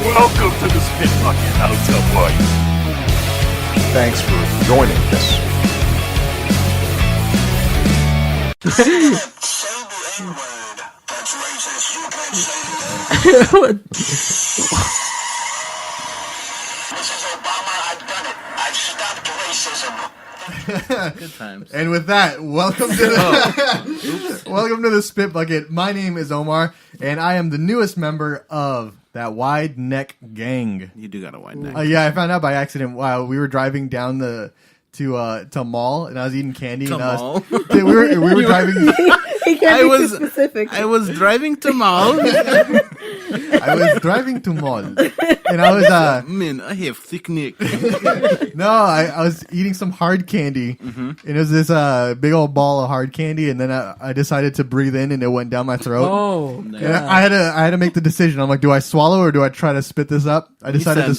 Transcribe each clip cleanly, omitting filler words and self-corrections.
Welcome to the Spit Bucket House of Life. Thanks for joining us. Say the N-word. That's racist. You can't say that. Mrs. Obama, I've done it. I've stopped racism. Good times. And with that, welcome to the welcome to the Spit Bucket. My name is Omar, and I am the newest member of that wide neck gang. You do got a wide neck. Yeah, I found out by accident while we were driving down to mall, and I was eating candy. To and I mall? was, we were driving. He can't be too specific. I was driving to mall. I was driving to mall, and I was Man, I have thick neck. I was eating some hard candy, and it was this big old ball of hard candy, and then I decided to breathe in, and it went down my throat. Oh, And I had to make the decision. I'm like, do I swallow or do I try to spit this up? I decided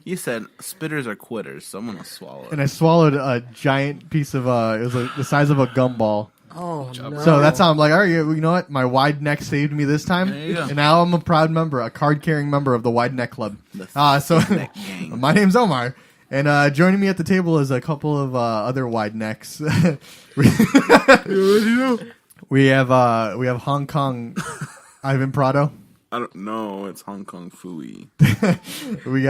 You said spitters are quitters, so I'm gonna swallow it. and I swallowed a giant piece of it was the size of a gumball. oh no. So that's how I'm like, all right, you know what? My wide neck saved me this time, There you go. and now I'm a proud member, a card-carrying member of the Wide Neck Club. So Neck gang. my name's Omar, and joining me at the table is a couple of other wide necks. we have Hong Kong Ivan Prado. I don't know. It's Hong Kong Fooey. We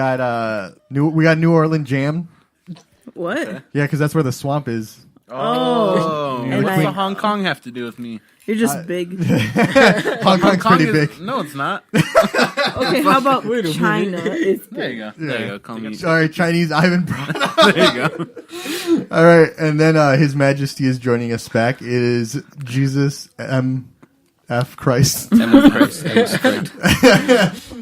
got New Orleans Jam. What? Yeah, because that's where the swamp is. Oh, And what's I- the Hong Kong have to do with me? You're just big. Hong Kong's Kong pretty is- big. No, it's not. Okay, how about China? It's There you go. There you go. Call me. Sorry, Chinese Ivan Prado. There you go. All right, and then His Majesty is joining us back. It is Jesus M.F. Christ.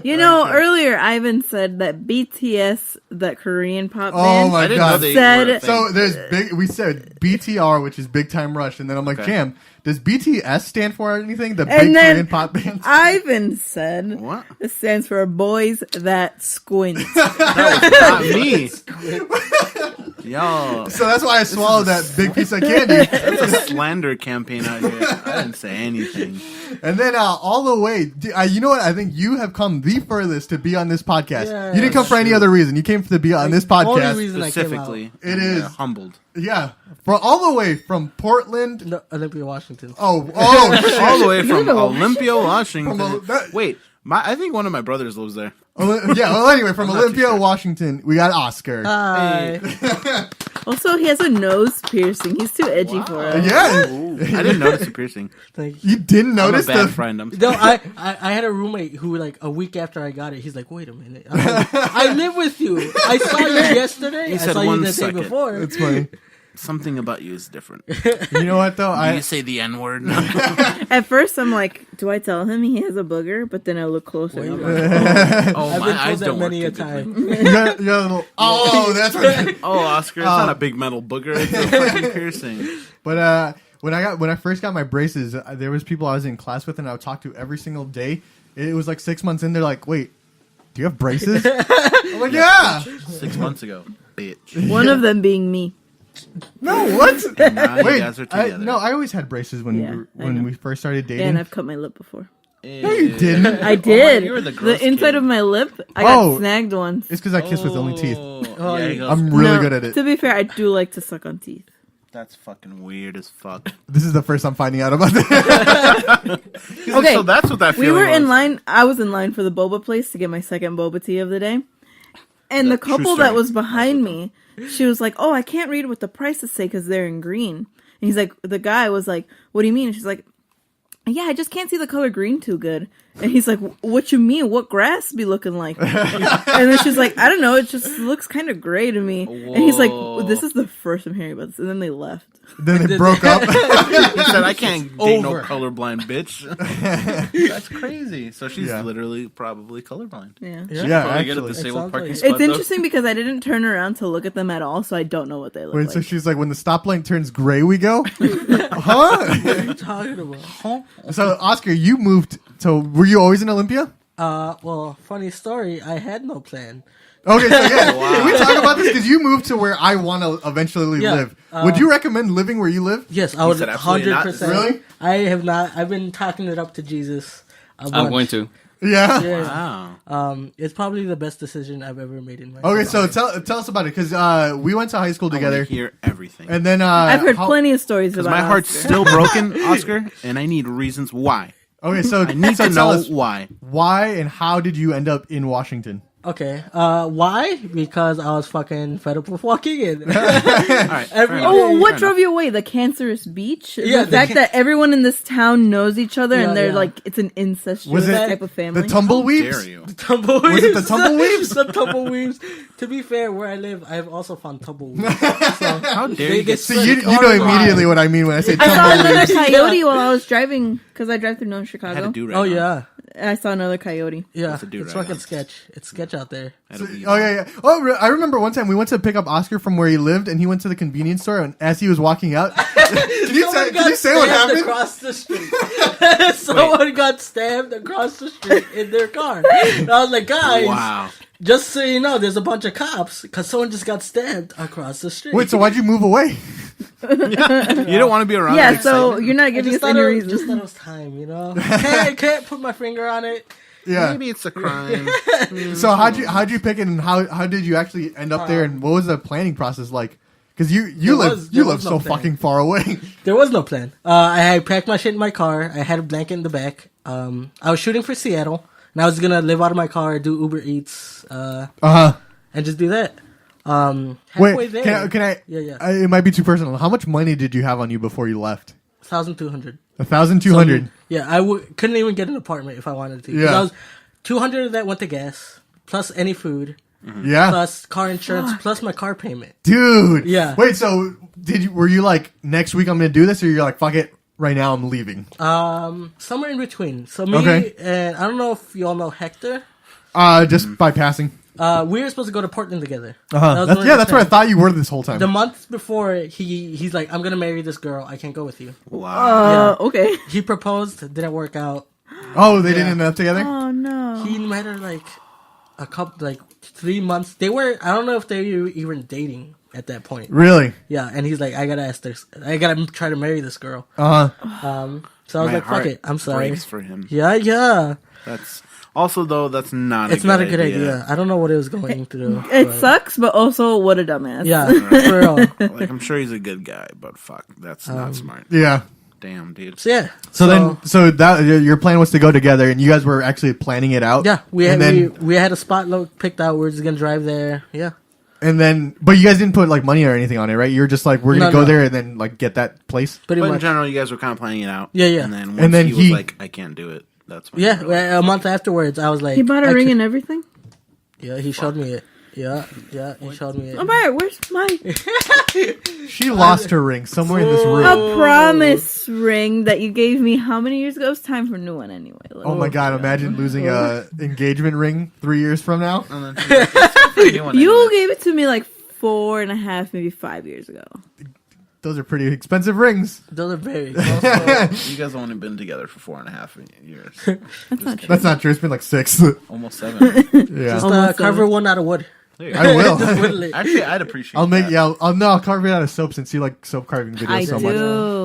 You know, earlier Ivan said that BTS, that Korean pop Oh band, my I didn't know God. they Said- were a thing. So there's big. We said BTR, which is Big Time Rush, and then I'm like, Okay. Jam, does BTS stand for anything? The And big then Korean pop band. Ivan said What? it stands for Boys That Squint. Not me. Yo, So that's why I swallowed that big piece of candy. that's a slander campaign out here. I didn't say anything. And then all the way, you know what? I think you have come the furthest to be on this podcast. Yeah, you didn't come for any other reason. You came to be on this Only podcast. reason I came out. Specifically, It I'm, is. humbled. Yeah, all the way from Portland. No, Olympia, Washington. Oh, shit. All the way from know. Olympia, Washington. that- Wait, I think one of my brothers lives there. Yeah. Well, anyway, from I'm not too Olympia, sure. Washington, we got Oscar. Hi. Also, he has a nose piercing. He's too edgy for us. Yeah, I didn't notice the piercing. Thank you. you didn't I'm a notice bad the. friend. I'm No, I had a roommate who, like, a week after I got it, he's like, wait a minute. I'm like, I live with you. I saw you yesterday. He I said saw you 1 the day second. before. It's funny. Something about you is different. You know what though? Do you say the N word? At first, I'm like, do I tell him he has a booger? But then I look closer. And I'm like, Oh, I've my been eyes told that don't work many too a good. time. you got a little. Oh, that's what. Oh, Oscar, it's not a big metal booger. It's a fucking piercing. But when I first got my braces, there was people I was in class with, and I would talk to every single day. It was like 6 months in. They're like, "Wait, do you have braces?" I'm like, "Yeah." 6 months ago, bitch. one of them being me. No, what? And now you Wait, guys are together. no, I always had braces when Yeah, I know. we first started dating. And I've cut my lip before. No, you didn't. I did. you were the gross inside kid. of my lip, I Oh. got snagged once. It's because I kiss with only teeth. Oh, yeah, he goes, I'm really No, good at it. To be fair, I do like to suck on teeth. that's fucking weird as fuck. This is the first I'm finding out about that. Okay, so that's what that We feeling were in was. line. I was in line for the boba place to get my second boba tea of the day. And the True couple story. that was behind me, she was like, "Oh, I can't read what the prices say because they're in green." And he's like, the guy was like, "What do you mean?" And she's like, "Yeah, I just can't see the color green too good." And he's like, "What you mean? What grass be looking like?" And then she's like, "I don't know. It just looks kind of gray to me." And he's like, Whoa. "This is the first I'm hearing about this." And then they left. Then they broke up. He said, I can't date no over. colorblind bitch. That's crazy. So she's Yeah. literally probably colorblind. Yeah. Yeah, Probably get a actually. disabled sounds parking like- spot. It's though. interesting because I didn't turn around to look at them at all, so I don't know what they look Wait, like. so she's like, when the stoplight turns gray, we go? Huh? What are you talking about? So, Oscar, you moved to, were you always in Olympia? Well, funny story. I had no plan. Okay, so yeah, can we talk about this? Because you moved to where I want to eventually Yeah, live. Would you recommend living where you live? Yes, I would said absolutely not. 100%. Really? I have not. I've been talking it up to Jesus. I'm going to. Yeah. Yeah. Wow. It's probably the best decision I've ever made in my Okay, life. so tell us about it because we went to high school I wanna together, hear everything. and then I've heard plenty of stories about My heart's Oscar. still broken, Oscar, and I need reasons why. Okay, so I need to tell know us why. why and how did you end up in Washington? Okay. Why? Because I was fucking fed up with walking in. All right. Every- fair enough. Oh, what Fair drove you away? The cancerous beach? Yeah, the fact that everyone in this town knows each other Yeah, and they're yeah. like, it's an incestuous Was it type of family. The tumbleweeds? Dare you? Tumbleweeds. Was it the tumbleweeds? The tumbleweeds. To be fair, where I live, I have also found tumbleweeds. How dare you get See, you know immediately what I mean when I say I saw another tumbleweeds. coyote while I was driving because I drive through North I had Chicago. to do right Oh now. yeah, I saw another coyote. yeah. What's it do It's right fucking now? sketch. It's sketch out there. Had to be- Oh yeah. Oh, I remember one time we went to pick up Oscar from where he lived, and he went to the convenience store, and as he was walking out, can you say what Stabbed happened? across the street. Someone got stabbed across the street in their car. And I was like, guys, Wow. just so you know, there's a bunch of cops because someone just got stabbed across the street. Wait, so why'd you move away? You don't want to be around. Yeah, that so excitement? you're not I giving just us thought, any it was, reason. just thought it was time, you know? Can't put my finger on it. Yeah. Maybe it's a crime. So how'd you pick it, and how did you actually end up there, and what was the planning process like? Because you There live was no so plan. fucking far away. There was no plan. I had packed my shit in my car. I had a blanket in the back. I was shooting for Seattle, and I was gonna live out of my car, do Uber Eats, Uh-huh. and just do that. Halfway Wait, there, can I? Yeah. It might be too personal. How much money did you have on you before you left? 1,200. 1,200. Yeah, I couldn't even get an apartment if I wanted to. 'Cause Yeah. I was 200 of that went to gas, plus any food, Yeah, plus car insurance, plus my car payment. dude. Yeah. Wait, so were you like, next week I'm gonna do this, or you're like, fuck it, right now I'm leaving? Somewhere in between. So me Okay. and I don't know if you all know Hector. Just by passing. We were supposed to go to Portland together. Uh-huh. That was That's where I thought you were this whole time. The month before, he's like, I'm gonna marry this girl. I can't go with you. Wow. Okay. He proposed, didn't work out. Oh, they didn't end up together? Oh no. He met her like a couple, like 3 months. They were, I don't know if they were even dating at that point. Really? Yeah, and he's like, I gotta try to marry this girl. Uh-huh. So I was My like, fuck heart it, I'm sorry. breaks for him. Yeah. That's also though. That's not. It's not a good idea. I don't know what it was going through. It but- sucks, but also what a dumbass. Yeah, for real. Like I'm sure he's a good guy, but fuck, that's not smart. Yeah. Damn, dude. So yeah. So that your plan was to go together, and you guys were actually planning it out. Yeah, we and had then, we had a spot picked out. We were just gonna drive there. Yeah. but you guys didn't put like money or anything on it, right? You were just like, we're gonna No. go there and then like get that place. Pretty But in much. general, you guys were kind of planning it out. Yeah, yeah. And then once And then he he- was like, "I can't do it." That's when you Yeah, realized. a month afterwards, I was like, He bought a I ring could- and everything. Yeah, he showed me it. Yeah, he showed me it. Oh, Bart, where's my She lost her ring somewhere in this room. a promise ring that you gave me how many years ago? It was time for a new one anyway. Oh my god! Imagine losing a engagement ring 3 years from now. And then she's like, "It's a pretty one You anyway." gave it to me like 4.5, maybe 5 years ago. Those are pretty expensive rings. Those are very. You guys have only been together for 4.5 years. That's not true. That's not true. It's been like 6. Almost 7. Yeah, Just Almost carve seven. one out of wood. There you I go. will. Just whittle it. Actually, I'd appreciate I'll make. that. Yeah, I'll carve it out of soap since you like soap carving videos I so do.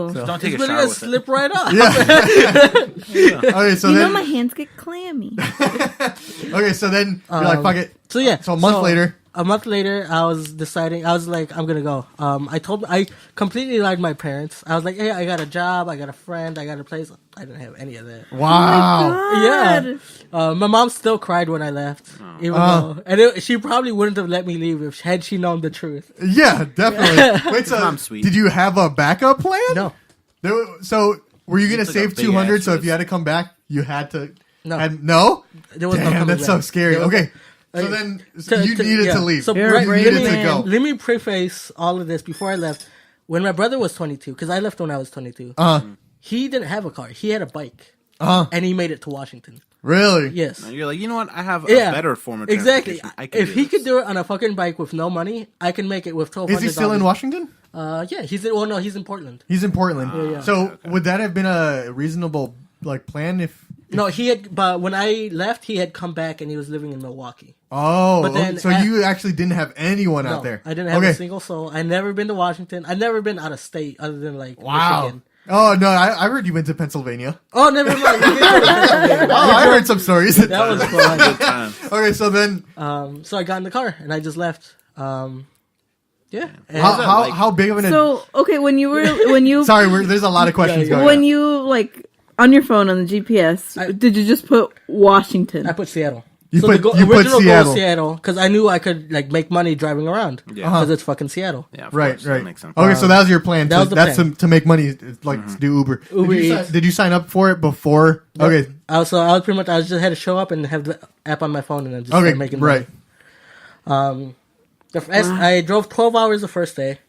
much. Just don't take It's a really shower gonna with slip right off. Yeah. Okay, so You know then my hands get clammy. okay, so then you're like, fuck it. So yeah. So a month later. A month later, I was deciding. I was like, I'm gonna go. I completely lied to my parents. I was like, hey, I got a job, I got a friend, I got a place. I didn't have any of that. Wow. God. Yeah. My mom still cried when I left, even though, she probably wouldn't have let me leave if had she known the truth. Yeah, definitely. Wait, so Mom's sweet. did you have a backup plan? No, So were you gonna It's like save a big 200? ass So if risk. you had to come back, you had to. No. No. there was no Damn, coming that's so back. scary. There was- Okay. So Okay. then you To- needed yeah. to leave. So You're a you brave needed to man. go. Let me preface all of this before I left. When my brother was 22, because I left when I was 22, he didn't have a car. He had a bike, and he made it to Washington. Really? Yes. And you're like, you know what? I have a Yeah. better form of Exactly. transportation. I can If do he this. could do it on a fucking bike with no money, I can make it with $1,200. Is he still in Washington? Yeah, he's in. Well, no, he's in Portland. He's in Portland. yeah. So would that have been a reasonable like plan if? No, he had. But when I left, he had come back and he was living in Milwaukee. Oh, But then so at- you actually didn't have anyone No, out there. I didn't have okay. a single soul. I never been to Washington. I never been out of state other than like Wow. Michigan. Oh no, I heard you went to Pennsylvania. Oh, never mind. We did go to Pennsylvania. Oh, I heard some stories. That was fun. Good time. Okay, so then So I got in the car and I just left. Yeah. And how big of an? So okay, when you Sorry, there's a lot of questions Yeah, going. when on. you like on your phone on the GPS, did you just put Washington? I put Seattle. You So put- the you put original goal Seattle. was Seattle because I knew I could like make money driving around Yeah. because it's fucking Seattle. Yeah, of Right, course, that right. makes sense. Okay, so that was your plan. That was the that's plan. to make money, like to do Uber. Uber did, you Eats. did you sign up for it before? Okay, I was pretty much I just had to show up and have the app on my phone and then just okay, start making money. right. I drove 12 hours the first day.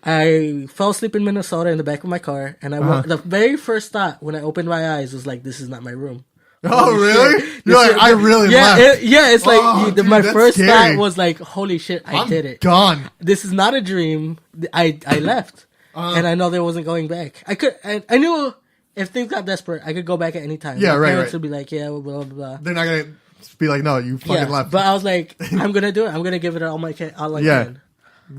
I fell asleep in Minnesota in the back of my car, and the very first thought when I opened my eyes was like, "This is not my room." Oh, really? Shit. You're like, I really left. It's like Oh, dude, my that's first scary. thought was like, "Holy shit, I I'm did it! gone. This is not a dream. I left, and I know there wasn't going back. I knew if things got desperate, I could go back at any time. Yeah, my right, parents right. would be like, "Yeah, blah blah blah." They're not gonna be like, no, you fucking Yeah, left. but I was like, I'm gonna do it. I'm gonna give it all I Yeah. can.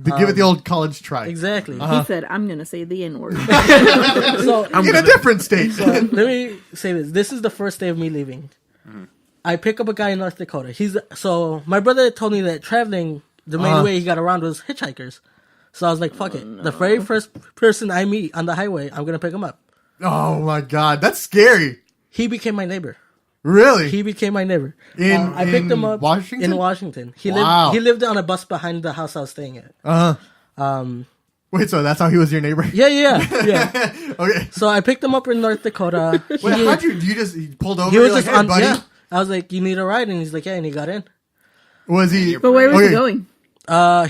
Give it the old college try. Exactly. He said, "I'm gonna say the N word." So In a different state. let me say this. This is the first day of me leaving. I pick up a guy in North Dakota. So my brother told me that traveling, the main way he got around was hitchhikers. So I was like, fuck it. No. The very first person I meet on the highway, I'm going to pick him up. Oh my god, that's scary. He became my neighbor. Really? He became my neighbor. I picked in him up Washington? in Washington. Wow. He lived on a bus behind the house I was staying at. Wait, so that's how he was your neighbor? Yeah. Okay. So I picked him up in North Dakota. Wait, how'd you just he pulled over? He You're was like, just hey, on. buddy. Yeah. I was like, "You need a ride?" And he's like, "Yeah." And he got in. Was he? But where was okay. he going?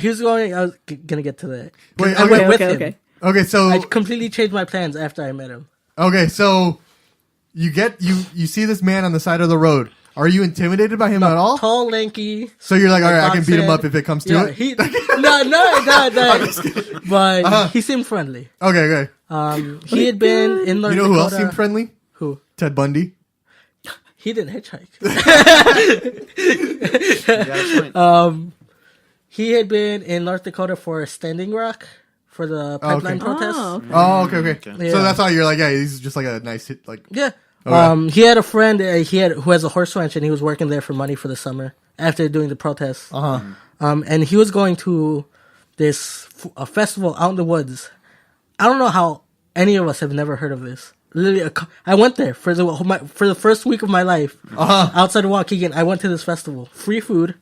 He was going. I was gonna get to that. Wait, I went with okay. him. Okay, so I completely changed my plans after I met him. okay, so you see this man on the side of the road. Are you intimidated by him at all? Tall, lanky. So you're like, all right, I can beat him box up if it comes to Yeah, it. no. But he seemed friendly. Okay. He had been in North You know who else Dakota. seemed friendly? Who? Ted Bundy. He didn't hitchhike. You got a point. He had been in North Dakota for Standing Rock for the pipeline protest. Oh, okay. Oh, okay. Yeah. So that's how you're like, yeah, he's just like a nice hit. Like, Yeah. Okay. He had a friend who has a horse ranch, and he was working there for money for the summer after doing the protests. And he was going to this a festival out in the woods. I don't know how any of us have never heard of this. Literally, I went there for the first week of my life outside of Waukegan. I went to this festival, free food,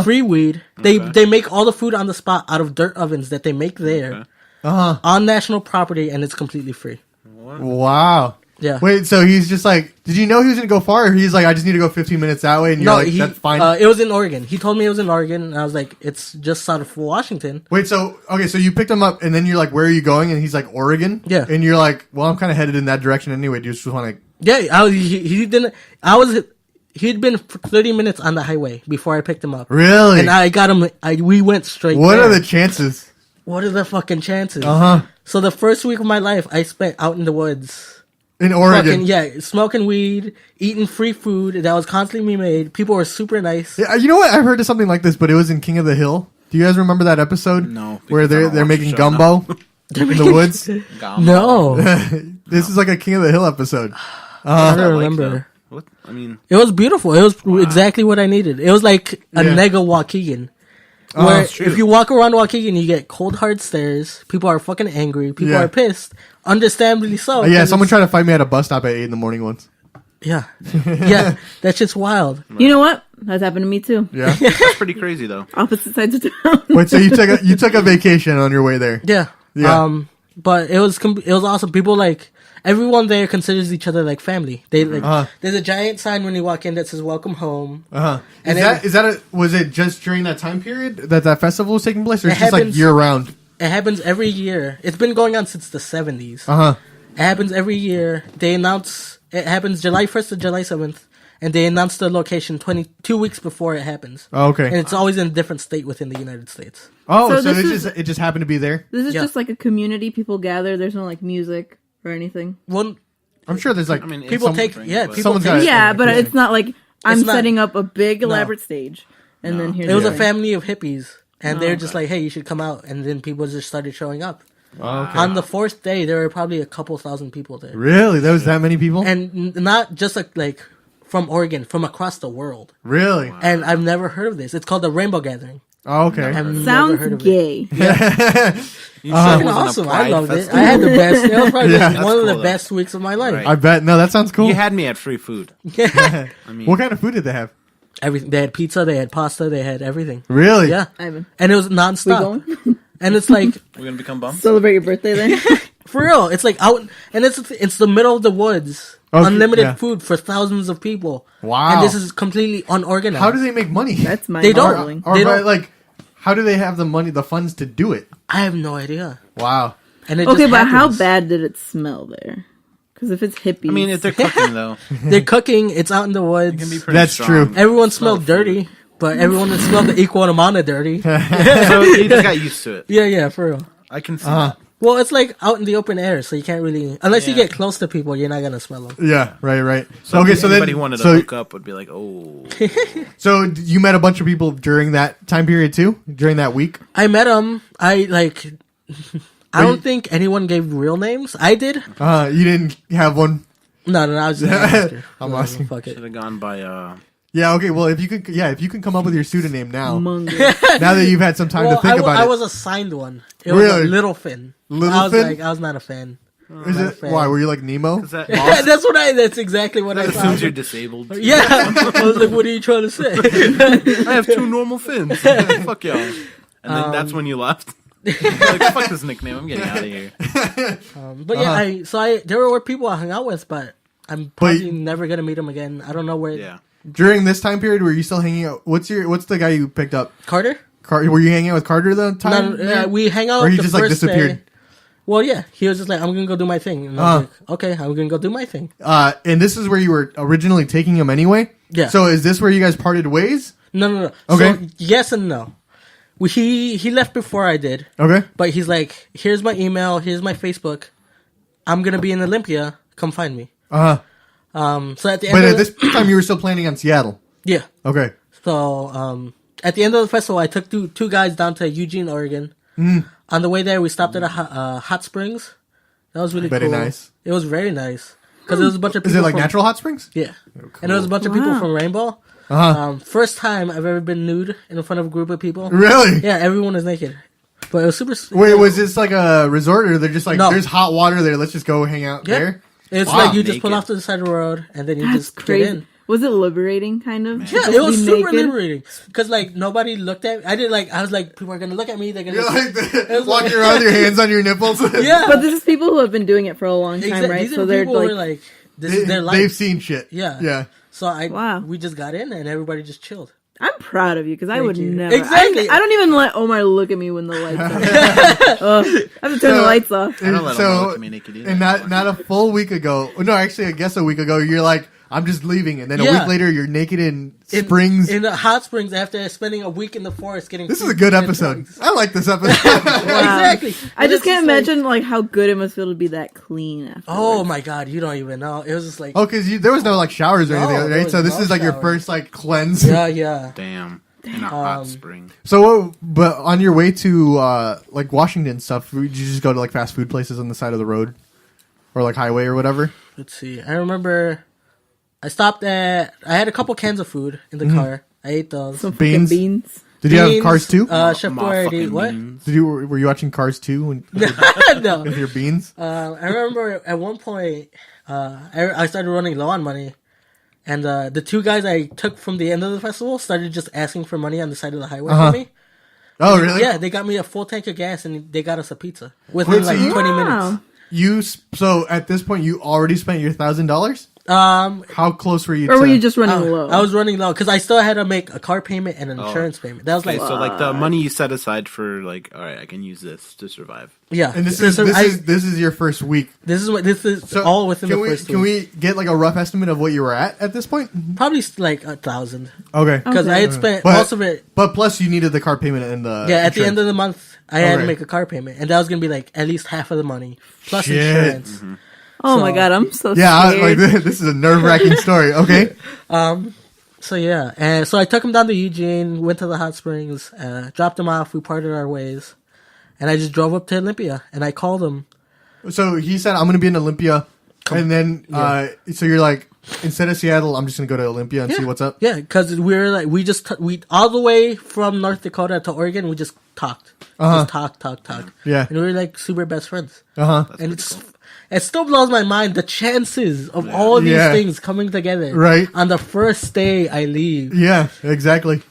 free weed. They make all the food on the spot out of dirt ovens that they make there on national property, and it's completely free. wow. Yeah. Wait, so he's just like, did you know he was going to go far? Or he's like, I just need to go 15 minutes that way, and you're like, that's fine. It was in Oregon. He told me it was in Oregon, and I was like, it's just south of Washington. Wait, so you picked him up, and then you're like, where are you going? And he's like, Oregon. Yeah. And you're like, well, I'm kind of headed in that direction anyway. Do you just want to? Yeah, he didn't. He'd been for 30 minutes on the highway before I picked him up. Really? And I got him. We went straight. What there. are the chances? What are the fucking chances? Uh-huh. So the first week of my life, I spent out in the woods. In Oregon. Smoking weed, eating free food that was constantly made. People were super nice. Yeah, you know what? I've heard of something like this, but it was in King of the Hill. Do you guys remember that episode? No, Where because I don't they're watch making the show gumbo in the woods. No, This is like a King of the Hill episode. I don't Like, remember. what? I mean, It was beautiful. It was exactly what I needed. It was like a Yeah. nega Waukegan. Oh, Where that's true. if you walk around Waukegan, you get cold hard stares. People are fucking angry. People Yeah. are pissed. Understandably so. Yeah, 'cause someone it's- tried to fight me at a bus stop at 8 in the morning once. Yeah, yeah, that shit's wild. You know what? That's happened to me too. Yeah. that's pretty crazy though. Opposite sides of town. Wait, so you took a vacation on your way there? Yeah, Yeah. but it was awesome. People like everyone there considers each other like family. They like there's a giant sign when you walk in that says "Welcome Home." Is that was it just during that time period that festival was taking place, or It it's just like happens- year round? It happens every year. It's been going on since the 70s. It happens every year. They announce it happens July 1st to July 7th, and they announce the location 22 weeks before it happens. Oh, okay. And it's always in a different state within the United States. Oh, So so this it just happened to be there. This is Yeah. just like a community. People gather. There's no like music or anything. One I'm sure there's like I mean, people it's take something, yeah but- people Someone's take, gotta- Yeah, but it's not like I'm It's not- setting up a big elaborate stage and then here's It was a the- family of hippies, and they're just okay. like, "Hey, you should come out," and then people just started showing up. Okay. On the fourth day, there were probably a couple thousand people there. Really? There was that many people? And not just like from Oregon, from across the world. Really? And I've never heard of this. It's called the Rainbow Gathering. Oh, okay. I've never Sounds heard of it. gay. You said it Fucking wasn't a awesome. I pride loved it. festival? I had the best. It was probably That's one of the cool, though. best weeks of my life. Right. I bet. No, that sounds cool. You had me at free food. Yeah. I mean, What kind of food did they have? Everything. They had pizza. They had pasta. They had everything. Really? Yeah. Ivan, And it was we nonstop. going? And it's like, we're gonna become bums. Celebrate your birthday then? for real, it's like out, and it's the middle of the woods. Okay, Unlimited yeah. food for thousands of people. Wow. And this is completely unorganized. How do they make money? That's They don't. mind-boggling. Or They by, don't- like, how do they have the money, the funds to do it? I have no idea. Wow. And it Okay, just but how happens. bad did it smell there? Because if it's hippies, I mean, if they're cooking though, They're cooking. It's out in the it can be woods. pretty That's strong. true. Everyone smelled dirty, but everyone smelled the equal amount of dirty. So you just got used to it. Yeah, for real. I can see Uh-huh. that. Well, it's like out in the open air, so you can't really, unless you Yeah. get close to people, you're not gonna smell them. Yeah, right. So okay, if so then, anybody wanted to so, hook up would be like, oh, so you met a bunch of people during that time period too? During that week? I met them. I you- don't think anyone gave real names. I did. You didn't have one? No, I was just asking. I'm asking. Fuck should it. have gone by Yeah, okay, well, if you can come up with your pseudonym now, Mungus. now that you've had some time to think about I it. was assigned one. It was Really? a Little Fin. Little I was Fin? like, I was not a fan. Is not a it, fan. why, were you like Nemo? Is that That's exactly what I assumes thought. you're disabled. Yeah, I was like, what are you trying to say? I have two normal fins. Fuck y'all. And then that's when you left. You're like, fuck this nickname. I'm getting out of here. But yeah, there were people I hung out with, but I'm probably But- never gonna meet them again. I don't know where. Yeah. During this time period, were you still hanging out? What's the guy you picked up? Carter? Were you hanging out with Carter the time? No, we hang out. Or he the just like first disappeared? day. Well, yeah, he was just like, I'm gonna go do my thing. And I was like, okay, I'm gonna go do my thing. And this is where you were originally taking him anyway? Yeah. So is this where you guys parted ways? No. Okay. So, yes and no. He left before I did, Okay. but he's like, here's my email, here's my Facebook. I'm gonna be in Olympia. Come find me. So at the end But of at this time, you were still planning on Seattle. yeah. Okay. So at the end of the festival, I took two guys down to Eugene, Oregon. On the way there, we stopped at a hot springs. That was really Very cool. nice. It was very nice because there was a bunch of people. Is it like from, natural hot springs? Yeah, and there was a bunch of people Wow. from Rainbow. First time I've ever been nude in front of a group of people. Really? Yeah, everyone was naked, but it was super. Wait, was this like a resort, or they're just like, No. there's hot water there, let's just go hang out Yeah. there? It's Wow. like you just pull Naked. off to the side of the road and then you That's just crazy. get in. Was it liberating, kind of? Yeah, Just it was be super naked? liberating because like nobody looked at. I was like, people are gonna look at me. They're gonna. You're like was walking like- around with your hands on your nipples. yeah, But this is people who have been doing it for a long time, exactly. right? These So are they're people who like, are like, this is their They've life. seen shit. Yeah. Yeah. So Wow. we just got in and everybody just chilled. I'm proud of you because I Thank would you. never. Exactly. I don't even let Omar look at me when the lights are. Ugh, I have to turn the lights off. I don't let So- Omar look at me naked either. And not a full week ago. No, actually, I guess a week ago, you're like, I'm just leaving. And then a Yeah. week later, you're naked in springs. In the hot springs after spending a week in the forest getting. This is free a good food and episode. drugs. I like this episode. Exactly. I And just it's can't like, imagine like how good it must feel to be that clean after. Oh my god, you don't even know. It was just like. Oh, because there was no like showers or No, anything, there right? was So this no is like your shower. first like cleanse. Yeah. Damn. In a hot spring. So, but on your way to like Washington stuff, did you just go to like fast food places on the side of the road, or like highway or whatever? Let's see. I remember I stopped at. I had a couple cans of food in the car. I ate those. Some fucking Beans? beans. Did you have Cars 2? Chef My Boyardee. fucking What? beans. Were you watching Cars 2 when, No. with your beans? I remember at one point I started running low on money, and the two guys I took from the end of the festival started just asking for money on the side of the highway for me. Oh, really? Yeah, they got me a full tank of gas and they got us a pizza within like 20 minutes. So at this point, you already spent your $1,000. How close were you? Or to, were you just running low? I was running low because I still had to make a car payment and an insurance payment. That was Okay, like, so like the money you set aside for like, all right, I can use this to survive. yeah. And this So is this is your first week. this is So all within can the we, first Can week. we get like a rough estimate of what you were at this point? Probably like 1,000 Okay. because I had spent most of it. But plus, you needed the car payment and the Yeah, at the end insurance. of the month, I had Okay. to make a car payment, and that was gonna be like at least half of the money plus Shit. insurance. oh so- my god, I'm so Yeah, scared. this is a nerve wracking story. Okay. So yeah, and so I took him down to Eugene, went to the hot springs, dropped him off. We parted our ways, and I just drove up to Olympia, and I called him. So he said, "I'm going to be in Olympia," and then so you're like, instead of Seattle, I'm just going to go to Olympia and see what's up. Yeah, because we all the way from North Dakota to Oregon, we just talked, just talk. Yeah. And we were like super best friends. Pretty And it still blows my mind the chances of all these things coming together. Right. On the first day I leave. Yeah, exactly.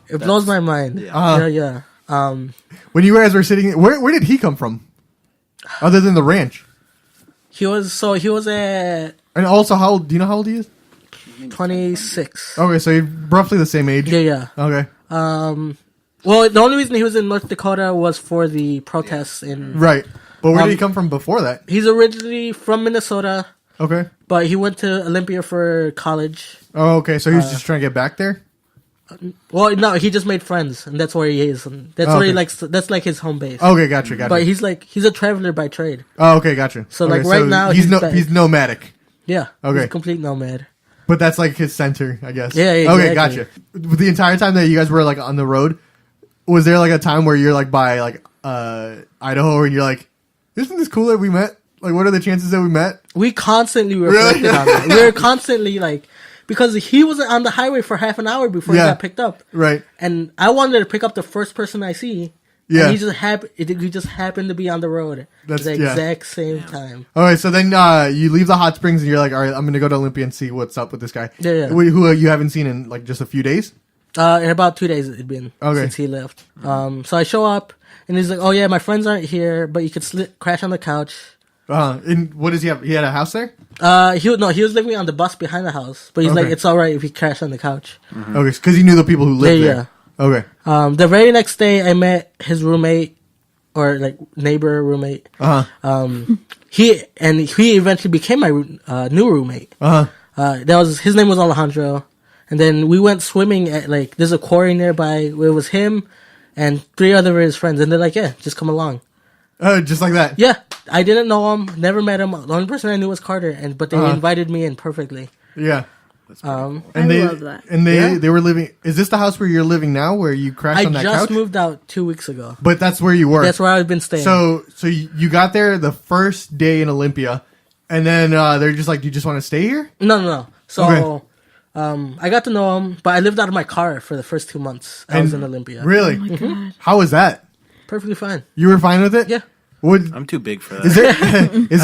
It blows my mind. Yeah. When you guys were sitting, where did he come from? Other than the ranch. He was at And also, how old? Do you know how old he is? 26. Okay, so you're roughly the same age. Yeah. Okay. Well, the only reason he was in North Dakota was for the protests in. Right. But where did he come from before that? He's originally from Minnesota, Okay. but he went to Olympia for college. Oh, okay. So he was just trying to get back there? Well, no, he just made friends, and that's where he is. And that's where he likes. That's like his home base. Okay, gotcha. But he's a traveler by trade. Oh, okay, gotcha. So, Okay, like, right now, he's he's back. he's nomadic. Yeah. Okay. He's a complete nomad. But that's like his center, I guess. Yeah, Okay, exactly. gotcha. The entire time that you guys were like on the road, was there like a time where you're like by like Idaho and you're like, isn't this cool that we met? Like, what are the chances that we met? We constantly reflected on that. We were constantly like, because he was on the highway for half an hour before he got picked up. Right. And I wanted to pick up the first person I see. Yeah. And he just happened to be on the road at the exact same time. All right, so then you leave the hot springs and you're like, all right, I'm going to go to Olympia and see what's up with this guy. Yeah. Who you haven't seen in like just a few days? In about 2 days it'd been since he left. So I show up and he's like, oh yeah, my friends aren't here, but you could crash on the couch. And what does he have? He had a house there? He was living on the bus behind the house, but he's like, it's all right if you crash on the couch. Okay, because he knew the people who lived there. Yeah. Okay. The very next day I met his roommate or like neighbor roommate. He eventually became my new roommate. His name was Alejandro, and then we went swimming at like there's a quarry nearby. It was him and 3 other of his friends, and they're like, yeah, just come along. Just like that. Yeah, I didn't know him, never met him. The only person I knew was Carter, but they invited me in perfectly. Yeah. I they, love that. And they were living. Is this the house where you're living now, where you crashed on that couch? I just moved out 2 weeks ago. But that's where you were. That's where I've been staying. So you got there the first day in Olympia, and then they're just like, "Do you just want to stay here?" No. So, Okay. I got to know him, but I lived out of my car for the first 2 months I was in Olympia. Really? Oh my God. How was that? Perfectly fine. You were fine with it? Yeah. I'm too big for that. Is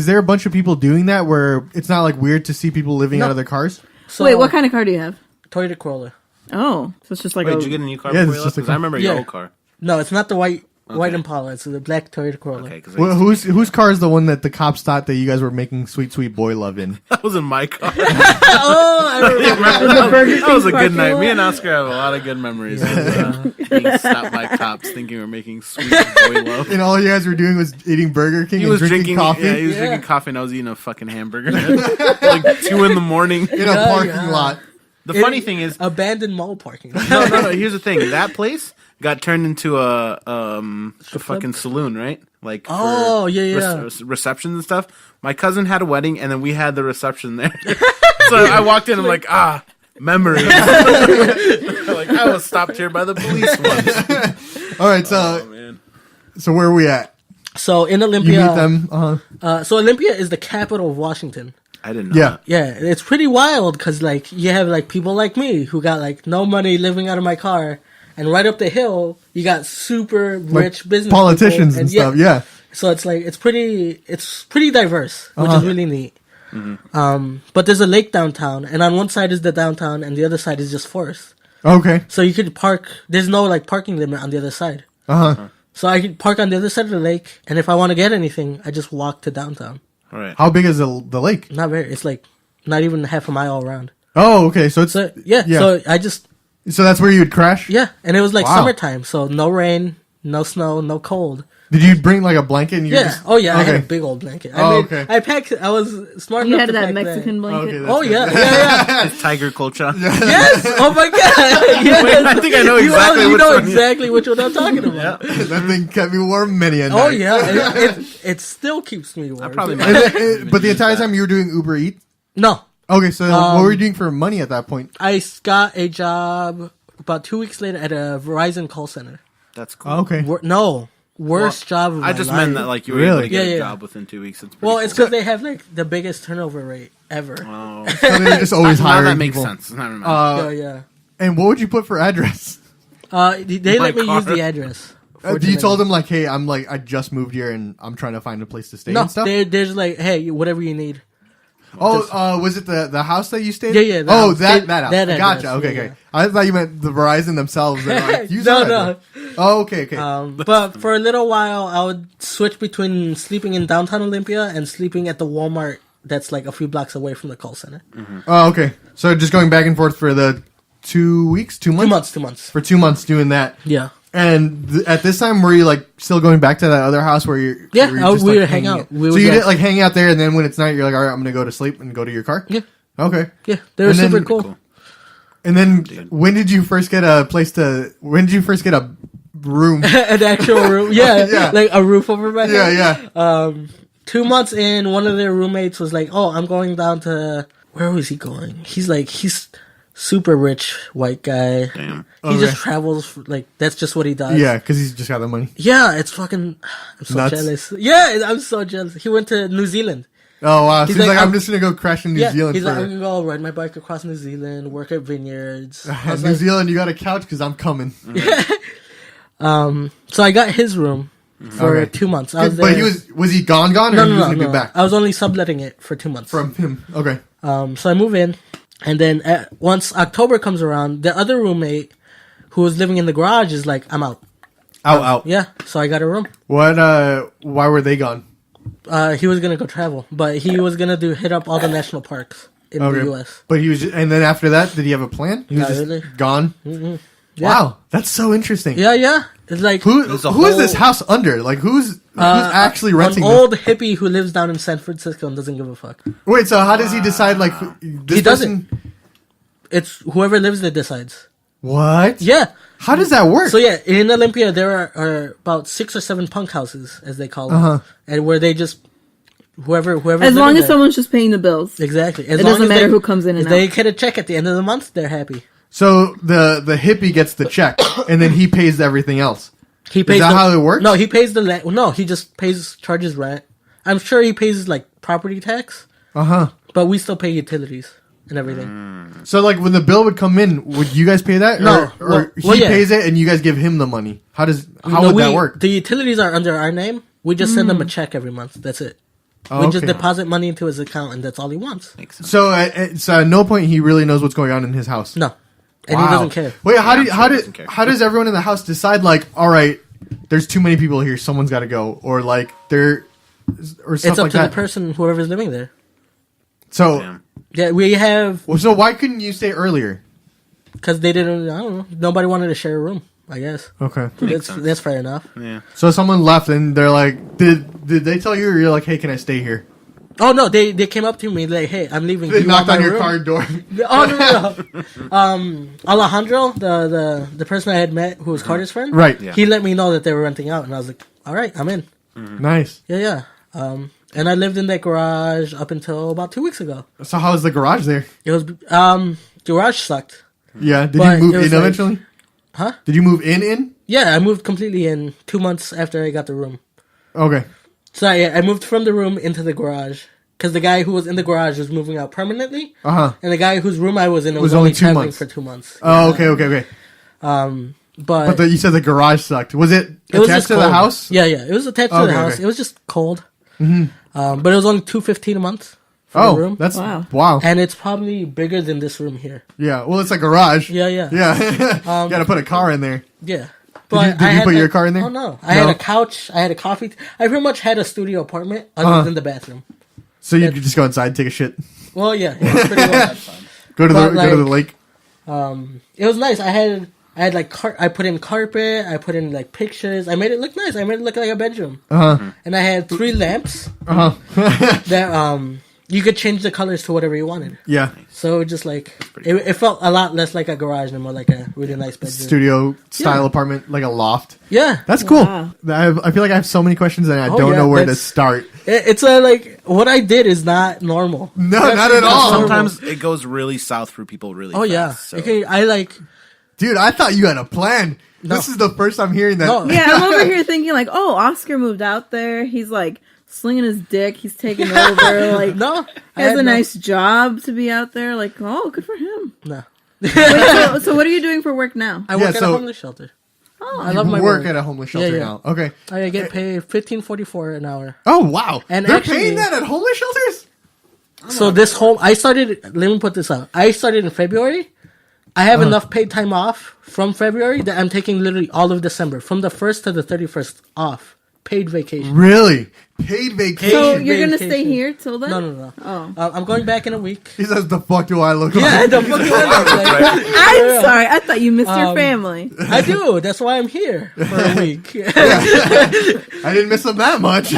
there a bunch of people doing that where it's not like weird to see people living out of their cars? So, Wait, what kind of car do you have? Toyota Corolla. Oh, so it's just like Wait, did you get a new car Yeah, before it's you just left? a 'Cause I remember your Yeah. old car. No, it's not the white Impala. It's the black Toyota Corolla. Okay, because Whose car is the one that the cops thought that you guys were making sweet boy love in? that was in my car. Oh, I remember. That was a good night. Me and Oscar have a lot of good memories of being stopped by cops thinking we were making sweet boy love. And all you guys were doing was eating Burger King He and was drinking coffee Yeah, he was drinking coffee, and I was eating a fucking hamburger. Like 2 in the morning. in a parking lot. The funny thing is, Abandoned mall parking. no. Here's the thing: that place got turned into a fucking saloon, right? Like, Oh, yeah. receptions and stuff. My cousin had a wedding, and then we had the reception there. So I walked in, I'm like, memories. Like, I was stopped here by the police once. All right, Oh man, so where are we at? So in You Olympia, meet them? so Olympia is the capital of Washington. I didn't know. Yeah. That. Yeah, it's pretty wild because like you have like people like me who got like no money living out of my car, and right up the hill you got super rich business Politicians people, and stuff, yeah. So it's like it's pretty diverse, which is really neat. But there's a lake downtown, and on one side is the downtown, and the other side is just forest. Okay. So you could park. There's no like parking limit on the other side. So I could park on the other side of the lake, and if I want to get anything, I just walk to downtown. All right. How big is the lake? Not very. It's like not even half a mile around. Oh, okay. So it's So yeah. So I just so that's where you would crash? and it was like Wow. summertime, so no rain, no snow, no cold. Did you bring like a blanket? And you Yeah. Just, Oh yeah. I had a Okay. big old blanket. Okay. I packed. I was smart You enough had to that pack Mexican blanket. Okay, that's Oh good. yeah. It's tiger culture. Yes. Oh my god. Yes. Wait, I think I know exactly You which know one. exactly which one I'm talking about. That thing kept me warm many a night. Oh yeah. It still keeps me warm. probably But the entire time you were doing Uber Eats? No. Okay, so what were you doing for money at that point? I got a job about 2 weeks later at a Verizon call center. That's cool. Oh, okay. No, worst job of my I just life. meant that like you were able Really? to get Yeah, a yeah. job within 2 weeks. It's pretty Well, it's cool. because they have like the biggest turnover rate ever. Oh. So they're just always Now hiring that makes people. sense. Never mind. Yeah. And what would you put for address? They My let me car. use the address. You told them like, hey, I just moved here and I'm trying to find a place to stay No, and stuff. they're just like, hey, whatever you need. Was it the house that you stayed? Yeah, in? yeah, the Oh, house. that That house. address, Gotcha. yeah, Okay, yeah. okay. I thought you meant the Verizon themselves. They're like, use No, our no. address. Oh, okay, okay. But for a little while, I would switch between sleeping in downtown Olympia and sleeping at the Walmart that's like a few blocks away from the call center. Oh, okay. So just going back and forth for the 2 weeks, 2 months? 2 months. For 2 months doing that. Yeah. And at this time, were you like still going back to that other house where you're? Yeah, where you're just, we like, would hang hanging out. We so would you go- did like hang out there, and then when it's night, you're like, all right, I'm gonna go to sleep and go to your car. Yeah. Okay. Yeah, they were And then- super cool. Cool. And then when did you first get a place to? When did you first get a room? An actual room. Yeah, Yeah. like a roof over my head. yeah. 2 months in, one of their roommates was like, oh, I'm going down to... Where was he going? He's super rich white guy. Damn. He just travels, like, that's just what he does. Yeah, because he's just got the money. Yeah, it's fucking... I'm so Nuts. jealous. Yeah, I'm so jealous. He went to New Zealand. Oh wow! So He's he's like, like, I'm I'm- just gonna go crash in New Yeah, Zealand. he's For like, I'm gonna go ride my bike across New Zealand, work at vineyards. I was New like, Zealand. You got a couch because I'm coming. so I got his room for Okay. 2 months. I was there. But was he gone, or No, he was no, gonna no. be back I was only subletting it for 2 months. from him? Okay. So I move in, and then once October comes around, the other roommate who was living in the garage is like, I'm out. Out. Yeah, so I got a room. What? Why were they gone? He was gonna go travel, but he was gonna hit up all the national parks in the Okay. U.S. But he was, and then after that, did he have a plan? He was Not just really. gone. Yeah. Wow, that's so interesting. Yeah. It's like Who There's a who is this whole- house under? Like who's actually an renting? old hippie who lives down in San Francisco and doesn't give a fuck. This? Wait, so how does he decide? Like this He doesn't. person- It's whoever lives there decides. What? Yeah. How does that work? So yeah, in Olympia there are about 6 or 7 punk houses, as they call them, and where they just whoever As long living as there- someone's just paying the bills. exactly. As It long doesn't as matter they- who comes in and if they out. get a check at the end of the month, they're happy. So the hippie gets the check, and then he pays everything else. He pays. that how it works? No, he pays the no. He just charges rent. I'm sure he pays like property tax, but we still pay utilities and everything. So like when the bill would come in, would you guys pay that? No. or Well, he yeah. pays it and you guys give him the money. How No, would that work? The utilities are under our name. We just send him a check every month. That's it. We just okay. deposit money into his account, and that's all he wants. Makes sense. So at no point he really knows what's going on in his house. No, and Wow. he doesn't care. Wait, I'm sure he doesn't care. how does everyone in the house decide? Like, all right, there's too many people here. Someone's got to go, or like or stuff It's up like to that. the person, whoever's living there. So Damn. Yeah, we have so why couldn't you stay earlier? because they didn't. I don't know. Nobody wanted to share a room. I guess Okay. that's fair enough. Yeah. So someone left and they're like, did they tell you, or you're like, hey, can I stay here? Oh no, they came up to me like, "Hey, I'm leaving." They Do you want knocked on my your room? car door. Oh no. Alejandro, the person I had met who was Carter's friend, Right. Yeah. He let me know that they were renting out, and I was like, "All right, I'm in." Nice. Yeah. And I lived in that garage up until about 2 weeks ago. So how was the garage there? It was garage sucked. Yeah. Did But you move it in was like- eventually? Huh? Did you move in? Yeah, I moved completely in 2 months after I got the room. Okay. So I moved from the room into the garage because the guy who was in the garage was moving out permanently, Uh-huh. and the guy whose room I was in was only only 2 traveling months. for 2 months. Oh, okay. But But you said the garage sucked. Was it it was attached just to the cold. house? Yeah, it was attached to Okay, the house. okay. It was just cold. But it was only $215 a month for Oh, the room, that's Wow. wow. and it's probably bigger than this room here. Yeah. Well, it's a garage. Yeah. Yeah. You got to put a car in there. Yeah. Did you put your car in there? Oh no, I No? had a couch. I had a coffee. I pretty much had a studio apartment other Uh-huh. than the bathroom. So you could just go inside, take a shit, Well, yeah, pretty well. go to But, the lake. It was nice. I had like I put in carpet. I put in like pictures. I made it look nice. I made it look like a bedroom. And I had 3 lamps that you could change the colors to whatever you wanted. Yeah. So it just like it felt a lot less like a garage and more like a really nice bedroom. Studio style Yeah. apartment, like a loft. Yeah, That's cool. Wow. I feel like I have so many questions and I Oh, don't yeah, know where to that's- start. it's a like what I did is not normal. No, That's not at all. normal. Sometimes it goes really south for people really Oh fast. yeah, So. okay. I like Dude, I thought you had a plan. No. This is the first I'm hearing that. No. Yeah, I'm over here thinking like, oh, Oscar moved out there. He's like slinging his dick. He's taking over. Like, No, he has a nice job to be out there. Like, oh, good for him. No, Wait, so what are you doing for work now? I work at a so- homeless shelter. Oh, I love my work work. at a homeless shelter Yeah. now. Okay. I get paid $15.44 an hour. Oh, wow. And They're actually- paying that at homeless shelters? So this whole, I started, let me put this out. I started in February. I have enough paid time off from February that I'm taking literally all of December, from the 1st to the 31st off. Paid vacation. Really? Paid vacation? so you're gonna vacation. stay here till then? No. Oh, I'm going back in a week. He says, the fuck do I look Yeah, like? the fuck do I look like? I'm sorry. I thought you missed your family. I do. That's why I'm here for a week. I didn't miss him that much.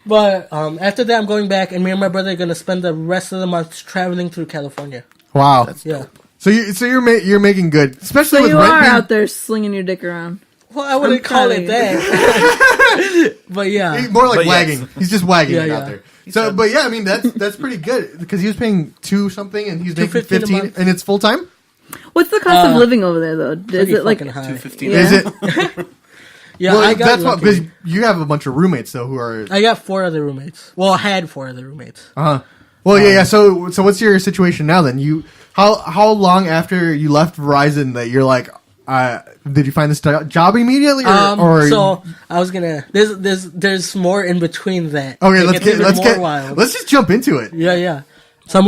But after that, I'm going back, and me and my brother are gonna spend the rest of the month traveling through California. Wow. Yeah. So you're making good, especially So with you rent are being- out there slinging your dick around. Well, I wouldn't call it telling that. But yeah. More like But yes. wagging. He's just wagging Yeah, it out yeah. there. So, but yeah, I mean that's pretty good because he was paying 2 something and he's making 2.15 a 15, month. and it's full time. What's the cost of living over there, though? Is Pretty it like fucking high. 215. Yeah. Is it? Yeah, Well, I got that's what lucky. because you have a bunch of roommates though who are. I got 4 other roommates. Well, I had 4 other roommates. Well, yeah. So what's your situation now then? How long after you left Verizon that you're like, did you find this job immediately or So I was gonna. There's more in between that. okay? It gets even more wild. Let's just jump into it. Yeah. So I'm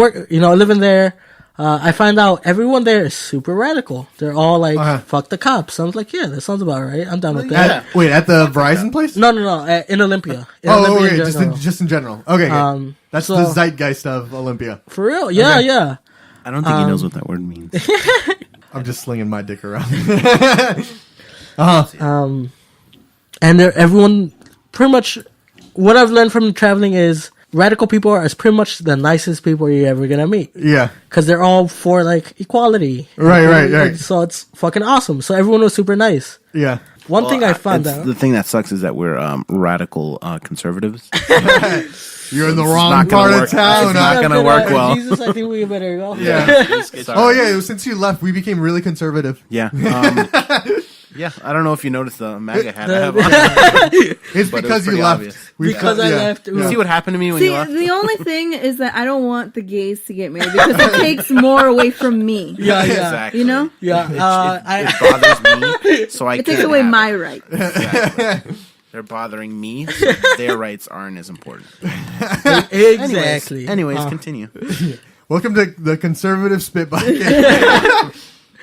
living there. I find out everyone there is super radical. They're all like, "Fuck the cops." I was like, "Yeah, that sounds about right. I'm done with that." At the Verizon place? No. In Olympia. In Oh, Olympia okay, in general. just in general. Okay, that's so- the zeitgeist of Olympia. For real? Yeah, Okay. yeah. I don't think he knows what that word means. I'm just slinging my dick around. And everyone, pretty much, what I've learned from traveling is radical people are pretty much the nicest people you're ever gonna meet. Yeah. Because they're all for, like, equality. Right. So it's fucking awesome. So everyone was super nice. Yeah. One thing I found It's- out. The thing that sucks is that we're radical conservatives. You're in the It's wrong not gonna part of work. town. It's not gonna work well. Jesus, I think we better go. Yeah. It's Oh yeah. Since you left, we became really conservative. Yeah. Yeah. I don't know if you noticed the MAGA hat I have on. It's But it because was you pretty left. obvious. Because I left. You see what happened to me when See, you left? the only thing is that I don't want the gays to get married because it takes more away from me. Yeah. Exactly. You know? Yeah. It bothers me, so I It can't takes away have my it. rights. Exactly. They're bothering me, so their rights aren't as important. Exactly. Anyways, continue. Welcome to the conservative spit bucket.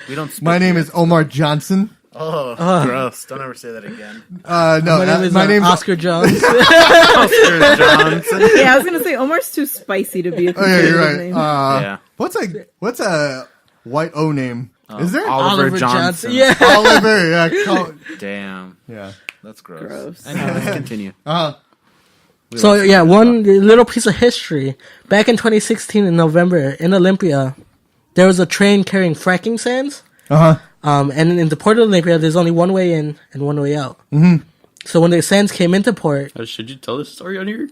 We don't. Speak My name is Omar Johnson. Oh, gross! Don't ever say that again. No, My name is my name's Oscar Jones. Oscar Johnson. Yeah, I was gonna say Omar's too spicy to be a Oh yeah, you're conservative right. name. Yeah. What's a white O name? Is there Oliver Johnson. Yeah. Oliver? Yeah. Damn. Yeah. That's gross. Gross. Anyways, continue. So yeah, one little piece of history. Back in 2016 in November in Olympia, there was a train carrying fracking sands. And in the port of Olympia, there's only one way in and one way out. Mm-hmm. So when the sands came into port, Should you tell this story on here?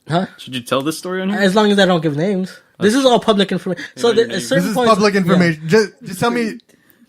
huh? Should you tell this story on here? As long as I don't give names, this is all public information. So your at name. certain This is points, public yeah. information. Just tell me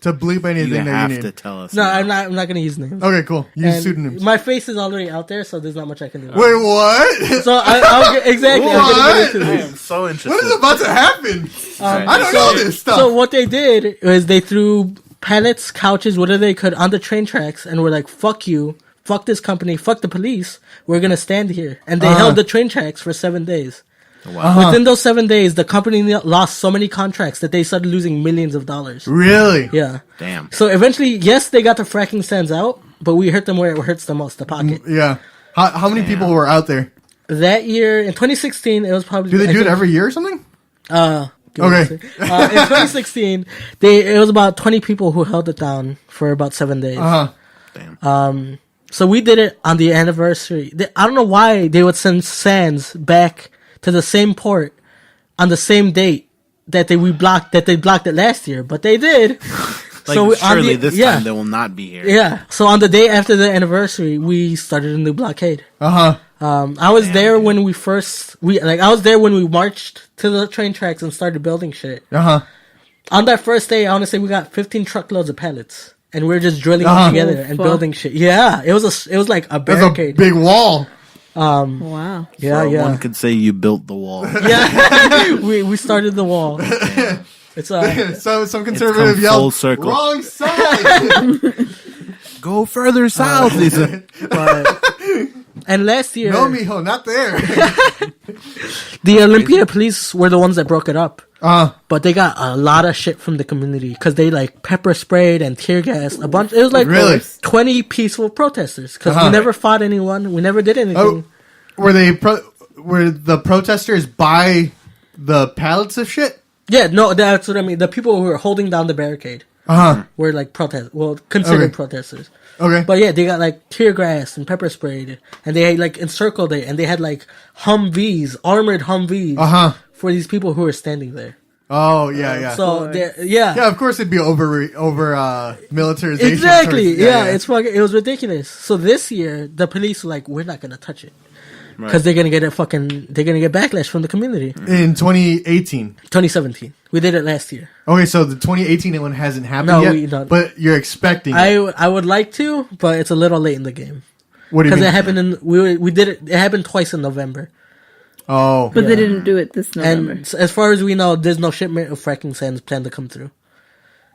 to bleep You anything that have you need. to tell us. No, now. I'm not going to use names. Okay, cool. Use And pseudonyms. my face is already out there, so there's not much I can do. Wait, what? So I'll get, exactly. I'm What? gonna get into I this. am so interested. What is about to happen? I don't know this stuff. So what they did was they threw pallets, couches, whatever they could on the train tracks, and were like, "Fuck you, fuck this company, fuck the police. We're gonna stand here." And they held the train tracks for 7 days. Wow. Within those 7 days, the company lost so many contracts that they started losing millions of dollars. Really? Yeah. Damn. So eventually, yes, they got the fracking sands out, but we hurt them where it hurts the most, the pocket. Yeah. How many people were out there? That year, in 2016, it was probably... Do they I do it think- every year or something? give me a Okay. second. In 2016, it was about 20 people who held it down for about 7 days. Damn. So we did it on the anniversary. I don't know why they would send sands back to the same port on the same date that they blocked it last year, but they did. Like, surely this yeah, time they will not be here. yeah. So on the day after the anniversary, we started a new blockade. Uh-huh. I was there when I was there when we marched to the train tracks and started building shit. Uh-huh. On that first day, I want to say we got 15 truckloads of pallets. And we were just drilling them together and building shit. Yeah, it was like a That's barricade. a big wall. Wow. Yeah, So yeah. One could say you built the wall. Yeah, we started the wall. It's So some come conservative full yelled, circle. "Wrong side." Go further south. He said. but, and last year No, mijo, not there. the Olympia police were the ones that broke it up. Uh, But they got a lot of shit from the community because they like pepper sprayed and tear gas a bunch. It was like Really? 20 peaceful protesters because we never fought anyone. We never did anything. were were the protesters by the pallets of shit? Yeah, no, that's what I mean. The people who were holding down the barricade were like considered protesters. Okay. But yeah, they got like tear gas and pepper sprayed, and they like encircled it, and they had like Humvees, armored Humvees, for these people who were standing there. Oh yeah, yeah. So yeah, yeah, of course it'd be over militarization. exactly. Yeah, it was ridiculous. So this year, the police were like, "We're not gonna touch it." Because they're gonna get backlash from the community. In 2018. 2017, we did it last year. Okay, so the 2018 one hasn't happened No, yet, we don't. but you're expecting it. I would like to, but it's a little late in the game What do you because mean? it happened we did it. It happened twice in November, Oh, But they didn't do it this November. and as far as we know, there's no shipment of fracking sands planned to come through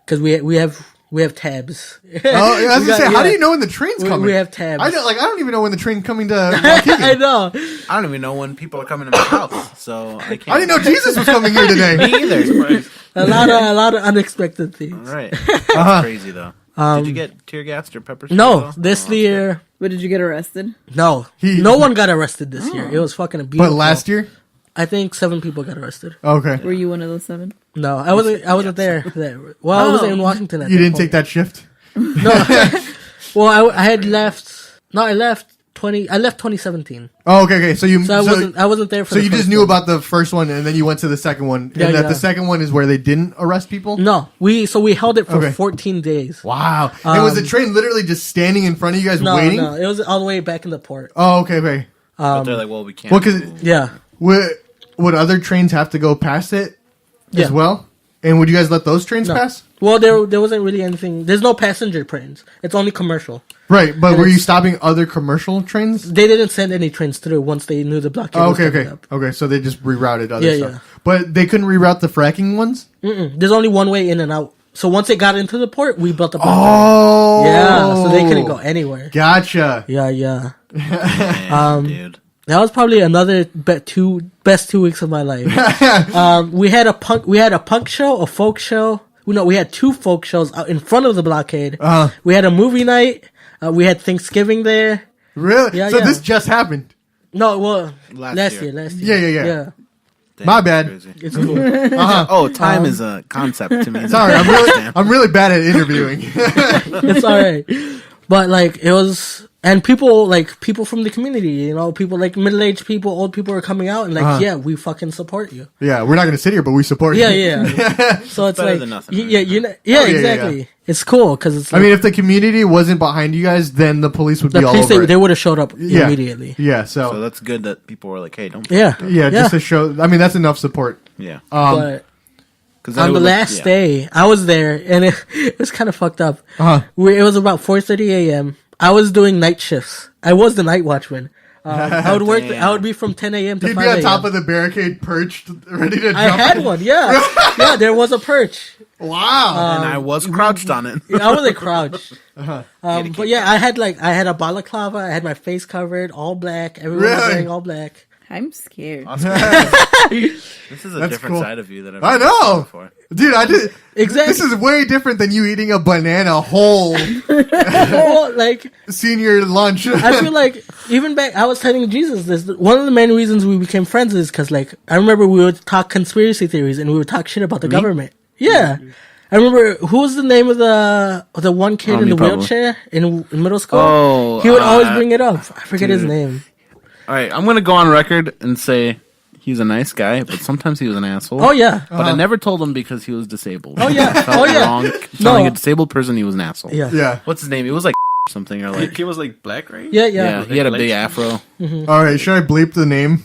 because we have tabs. Oh, I was We gonna say, got- how do yeah. you know when the train's coming? We have tabs. I don't even know when the train's coming to. I know. I don't even know when people are coming to my house, so I can't. I didn't know Jesus was coming here today. Me either. A lot of unexpected things. Right. That's crazy though. Did you get tear gassed or pepper sprayed? No, though? this Oh, year, But did you get arrested? no, no one got arrested this year. It was fucking beautiful. But last year, I think 7 people got arrested. okay, Were you one of those 7? No, I wasn't there. Well, I wasn't in Washington. At you that didn't point. take that shift. No. Well, I had left. No, I left 2017. Oh, okay. So you, So I wasn't there for. so the you just first knew one. about the first one, and then you went to the second one, Yeah, and that yeah. the second one is where they didn't arrest people. No, we held it for Okay. 14 days. Wow. And was the train literally just standing in front of you guys No, waiting? no, it was all the way back in the port. Oh, okay. But they're like, well, we can't. Well, because Yeah, would other trains have to go past it Yeah. as well? And would you guys let those trains no. pass? Well, there wasn't really anything. There's no passenger trains. It's only commercial. Right, but And were you it's- stopping other commercial trains? They didn't send any trains through once they knew the blockade. Oh, was okay. coming up. Okay, so they just rerouted other Yeah, stuff. yeah. But they couldn't reroute the fracking ones? There's only one way in and out. So once it got into the port, we built a blockade. Oh! Yeah, so they couldn't go anywhere. Gotcha. Yeah. Man, dude. That was probably another best 2 weeks of my life. We had a punk show, a folk show. No, we had 2 folk shows out in front of the blockade. We had a movie night. We had Thanksgiving there. Really? Yeah, so yeah. this just happened? No, well, Last last year. year. Yeah. Damn, My bad. crazy. It's cool. Oh, time is a concept to me. Sorry, I'm really bad at interviewing. It's all right. But like it was, and people from the community, people like middle-aged people, old people are coming out and like, yeah, we fucking support you. Yeah, we're not going to sit here, but we support Yeah, you. yeah. So it's better like, than nothing, yeah, right? yeah, Oh, yeah, exactly. yeah. It's cool because it's. I mean, if the community wasn't behind you guys, then the police would the be all police over they it. would have showed up Yeah. immediately. Yeah, So so that's good that people were like, hey, don't. Yeah, just to show. I mean, that's enough support. Yeah. but 'Cause then on it the would look- last yeah. day, I was there, and it was kind of fucked up. Uh-huh. It was about 4:30 a.m. I was doing night shifts. I was the night watchman. I would work. Damn. I would be from 10 a.m. to He'd 5 be on a.m. top of the barricade, perched, ready to jump. I had in. one. Yeah, yeah. There was a perch. Wow. And I was crouched on it. I wasn't crouched. to But keep yeah, I had a balaclava. I had my face covered, all black. Everyone was Really? wearing all black. I'm scared. This is a That's different cool. side of you that I've I never know. seen before. Dude, I did. Exactly. This is way different than you eating a banana whole Well, like senior lunch. I feel like even back, I was telling Jesus this. One of the main reasons we became friends is because, like, I remember we would talk conspiracy theories and we would talk shit about the government. Yeah, I remember who was the name of the one kid in Me the probably. wheelchair in middle school. Oh, he would always bring it up. I forget his dude. name. All right, I'm gonna go on record and say he's a nice guy, but sometimes he was an asshole. Oh yeah, But I never told him because he was disabled. Oh, yeah. I felt Oh, yeah. wrong No. telling a disabled person he was an asshole. yeah, Yeah. What's his name? It was like something or like He was like black, right? yeah. yeah. He had a big Like- afro. All right. Should I bleep the name?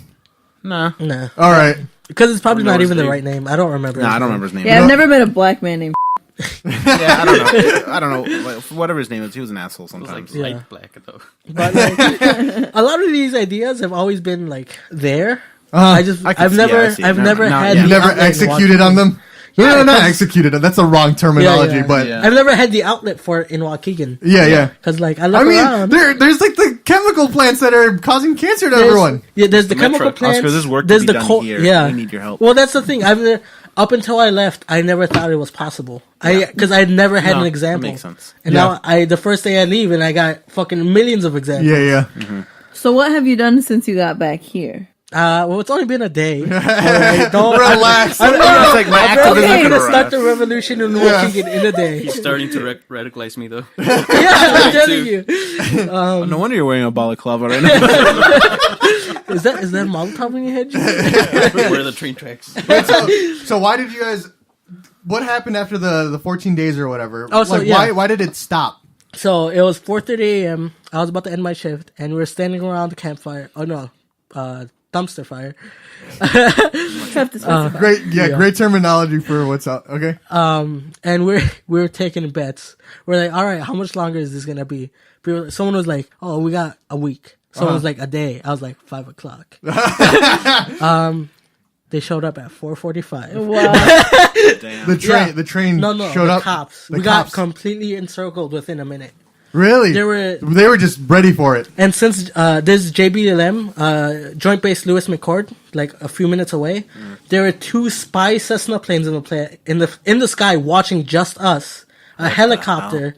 Nah. Nah. All right. Because it's probably No, not his even the name. right name. I don't remember. No, his I don't name. remember his name. Yeah, I've never met a black man named. Yeah, I don't know. I don't know. Whatever his name is, he was an asshole It was like sometimes. Yeah. light black though. But like, a lot of these ideas have always been like there. Uh-huh. I've never had. You the never outlet in executed on Waukegan. them? Yeah, no, not because- executed. That's a wrong terminology, Yeah. but Yeah. I've never had the outlet for it in Waukegan. yeah. Because like I look I mean, around. there's like the chemical plants that are causing cancer to everyone. Yeah, there's the chemical Metro. plants. Oscar, this work to there's be the done coal. here. Yeah, We need your help. Well, that's the thing. Up until I left, I never thought it was possible. Because I had never had No, an that example. makes sense. And Yeah. now the first day I leave, and I got fucking millions of examples. Yeah. So what have you done since you got back here? Well, it's only been a day. Alright, don't Relax. I'm It's like my I'm activism okay could to arrive. start the revolution in Waukegan in a day. He's starting to radicalize me though. Yeah, I'm telling you. No wonder you're wearing a balaclava right now. Is that Molotov in your head? Where are the train tracks? So why did you guys? What happened after the 14 days or whatever? Oh, so, like, yeah. why did it stop? So it was 4:30 a.m. I was about to end my shift, and we were standing around the campfire. Oh no, dumpster fire. Have to specify. Great terminology for what's up. Okay. And we were taking bets. We're like, all right, how much longer is this gonna be? Someone was like, oh, we got a week. Someone was like, a day. I was like, 5 o'clock. They showed up at 4:45. Wow. Damn. The train No, showed the up. cops. The We cops. got completely encircled within a minute. Really? They were- They were just ready for it. And since there's JBLM, Joint Base Lewis McCord, like a few minutes away, there were 2 spy Cessna planes in the sky watching just us. A helicopter,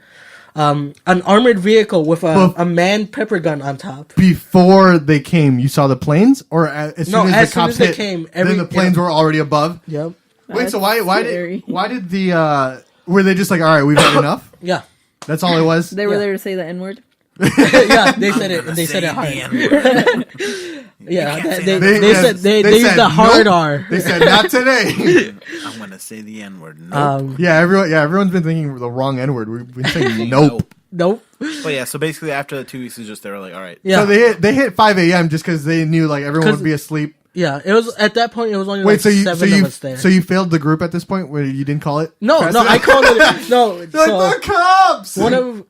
an armored vehicle with a manned pepper gun on top. Before they came, you saw the planes, or as No, soon as as the soon cops as they hit, came, then the planes were already above. Yep. Wait, so That's why scary. did the were they just like, all right, we've had enough? Yeah. That's all it was. They were Yeah. there to say the N word. Yeah, they said it. They said it hard. Yeah, they used the hard nope. R. They said not today. I'm gonna say the N word. Nope. Everyone's been thinking the wrong N word. We've been saying nope. Nope. But yeah, so basically after the 2 weeks, it's just they were like, all right. Yeah. So they hit 5 a.m. just because they knew like everyone would be asleep. Yeah, it was at that point. It was only Wait, like so you 7 of us there. so you failed the group at this point where you didn't call it? No, I called it. No, They're so like the cops. one of.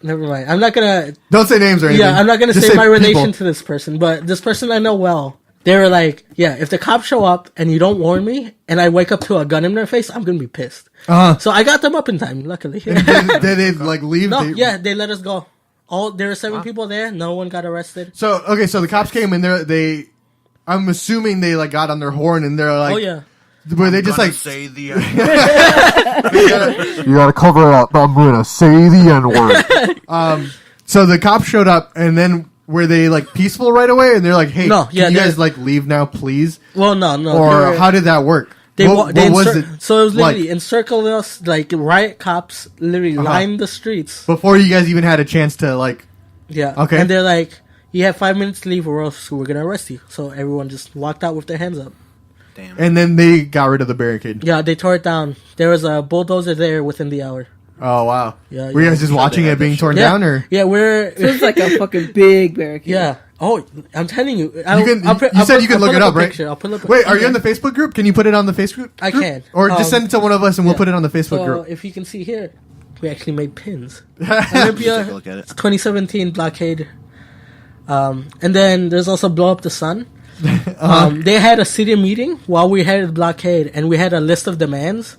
Never mind. I'm not gonna. Don't say names or anything. Yeah, I'm not gonna Just say my relation people. to this person, but this person I know well. They were like, yeah, if the cops show up and you don't warn me, and I wake up to a gun in their face, I'm gonna be pissed. Uh-huh. So I got them up in time, luckily. did they like leave? No, They- yeah, they let us go. There were 7 people there. No one got arrested. So okay, so the cops came and they. I'm assuming they like got on their horn and they're like, Oh yeah. were they just like say the you gotta cover it up? I'm gonna say the N word. So the cops showed up and then were they like peaceful right away? And they're like, hey, No, yeah, can you they- guys like leave now, please? Well, no. Or they were- how did that work? They, What they was encir- it So it was literally like encircled us, like riot cops literally lined the streets. before you guys even had a chance to like? Yeah. Okay. And they're like, you have 5 minutes to leave or else we're going to arrest you. So everyone just walked out with their hands up. Damn. And then they got rid of the barricade. Yeah, they tore it down. There was a bulldozer there within the hour. Oh wow! Yeah, Were you yeah. guys just watching had it being that torn Yeah. down, or Yeah, we're... So it's like a fucking big barricade. yeah. Oh, I'm telling you. you said you can look it up, right? I'll pull up a Wait, are you on the Facebook group? Can you put it on the Facebook group? I can. Or just send it to one of us and we'll put it on the Facebook So group. if you can see here, we actually made pins. Take Olympia a look at it. 2017 blockade. And then there's also Blow Up the Sun. They had a city meeting while we had the blockade, and we had a list of demands.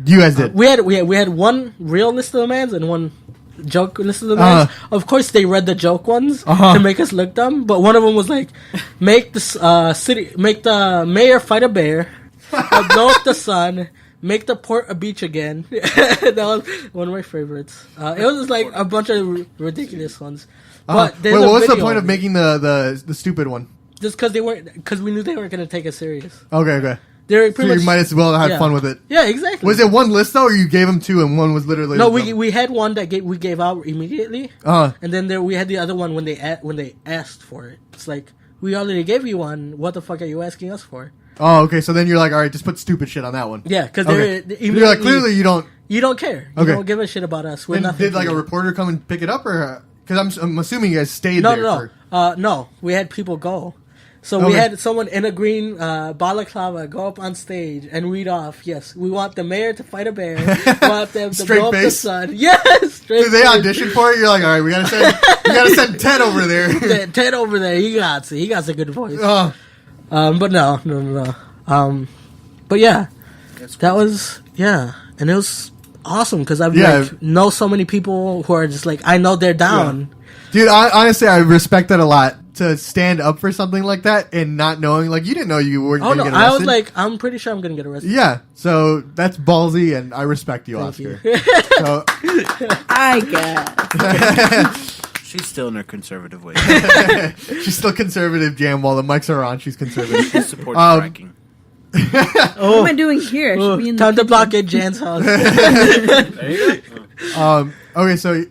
You guys did. We had one real list of demands and one joke list of demands. Of course, they read the joke ones to make us look dumb. But one of them was like, make the mayor fight a bear, blow up the sun, make the port a beach again. That was one of my favorites. It was just like a bunch of ridiculous ones. But Wait, there's a what was the video point of making the stupid one? just because we knew they weren't going to take us serious. Okay. They were So pretty you much, might as well have yeah. fun with it. Yeah, exactly. Was it one list though, or you gave them two and one was literally? No, we had one that we gave out immediately, Uh-huh. and then we had the other one when they asked for it. It's like, we already gave you one. What the fuck are you asking us for? Oh, okay. So then you're like, all right, just put stupid shit on that one. Yeah, because Okay. they're You're like, clearly you don't. you don't care. You Okay. don't give a shit about us. We're And nothing. did like to a you. reporter come and pick it up, or because I'm assuming you guys stayed No, there? no. We had people go. So we Okay. had someone in a green balaclava go up on stage and read off, yes, we want the mayor to fight a bear. We want them to Straight blow up the face? sun. Yes, straight Did they face. audition for it? You're like, all right, we gotta send Ted over there. Ted over there, he got a good voice. Oh, But no. But yeah, that was, and it was awesome because I've know so many people who are just like, I know they're down. dude, honestly, I respect that a lot. To stand up for something like that and not knowing, like, you didn't know you weren't Oh going to no, get arrested. I was like, I'm pretty sure I'm gonna get arrested. yeah, so that's ballsy, and I respect you, Thank Oscar. you. So, I guess. She's still in her conservative way. she's still conservative, Jam. While the mics are on, she's conservative. She supports fracking. What am I doing here? I should be in the Time to kitchen. block at Jan's house. Okay, so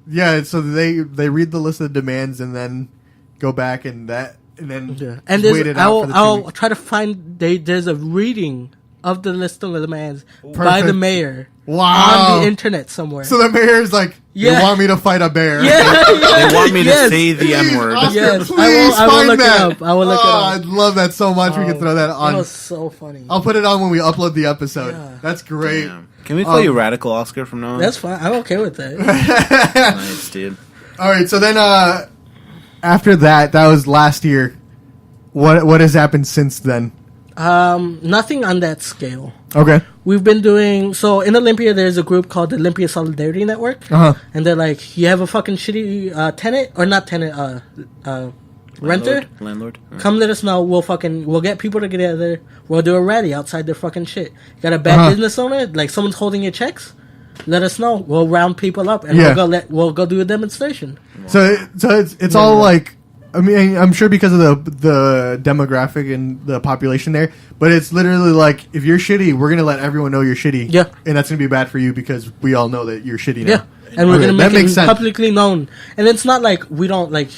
yeah, so they read the list of demands and then go back and then And just wait it out for the 2 I'll weeks. try to find. There's a reading of the list of demands by Perfect. the mayor Wow. on the internet somewhere. So the mayor's like, Yeah. you want me to fight a bear? yeah, They want me to Yes. say the Please, N word. Oscar, Yes, please I will find look it that. up. I will look it up. I'd love that so much. We could throw that on. That was so funny. I'll put it on when we upload the episode. Yeah. That's great. Damn. Can we call you Radical Oscar from now on? That's fine. I'm okay with that. nice, dude. All right, so then after that was last year. What has happened since then? Nothing on that scale. Okay. We've been doing so in Olympia. There's a group called the Olympia Solidarity Network, and they're like, you have a fucking shitty tenant or not tenant, renter. Landlord. Come let us know. We'll get people together. We'll do a rally outside their fucking shit. Got a bad business owner, like someone's holding your checks. Let us know. We'll round people up and we'll go do a demonstration. So it's all like, I mean, I'm sure because of the demographic and the population there, but it's literally like, if you're shitty, we're gonna let everyone know you're shitty. Yeah. And that's gonna be bad for you because we all know that you're shitty now. Yeah, and we're Okay, gonna that make makes it sense. publicly known. And it's not like we don't like.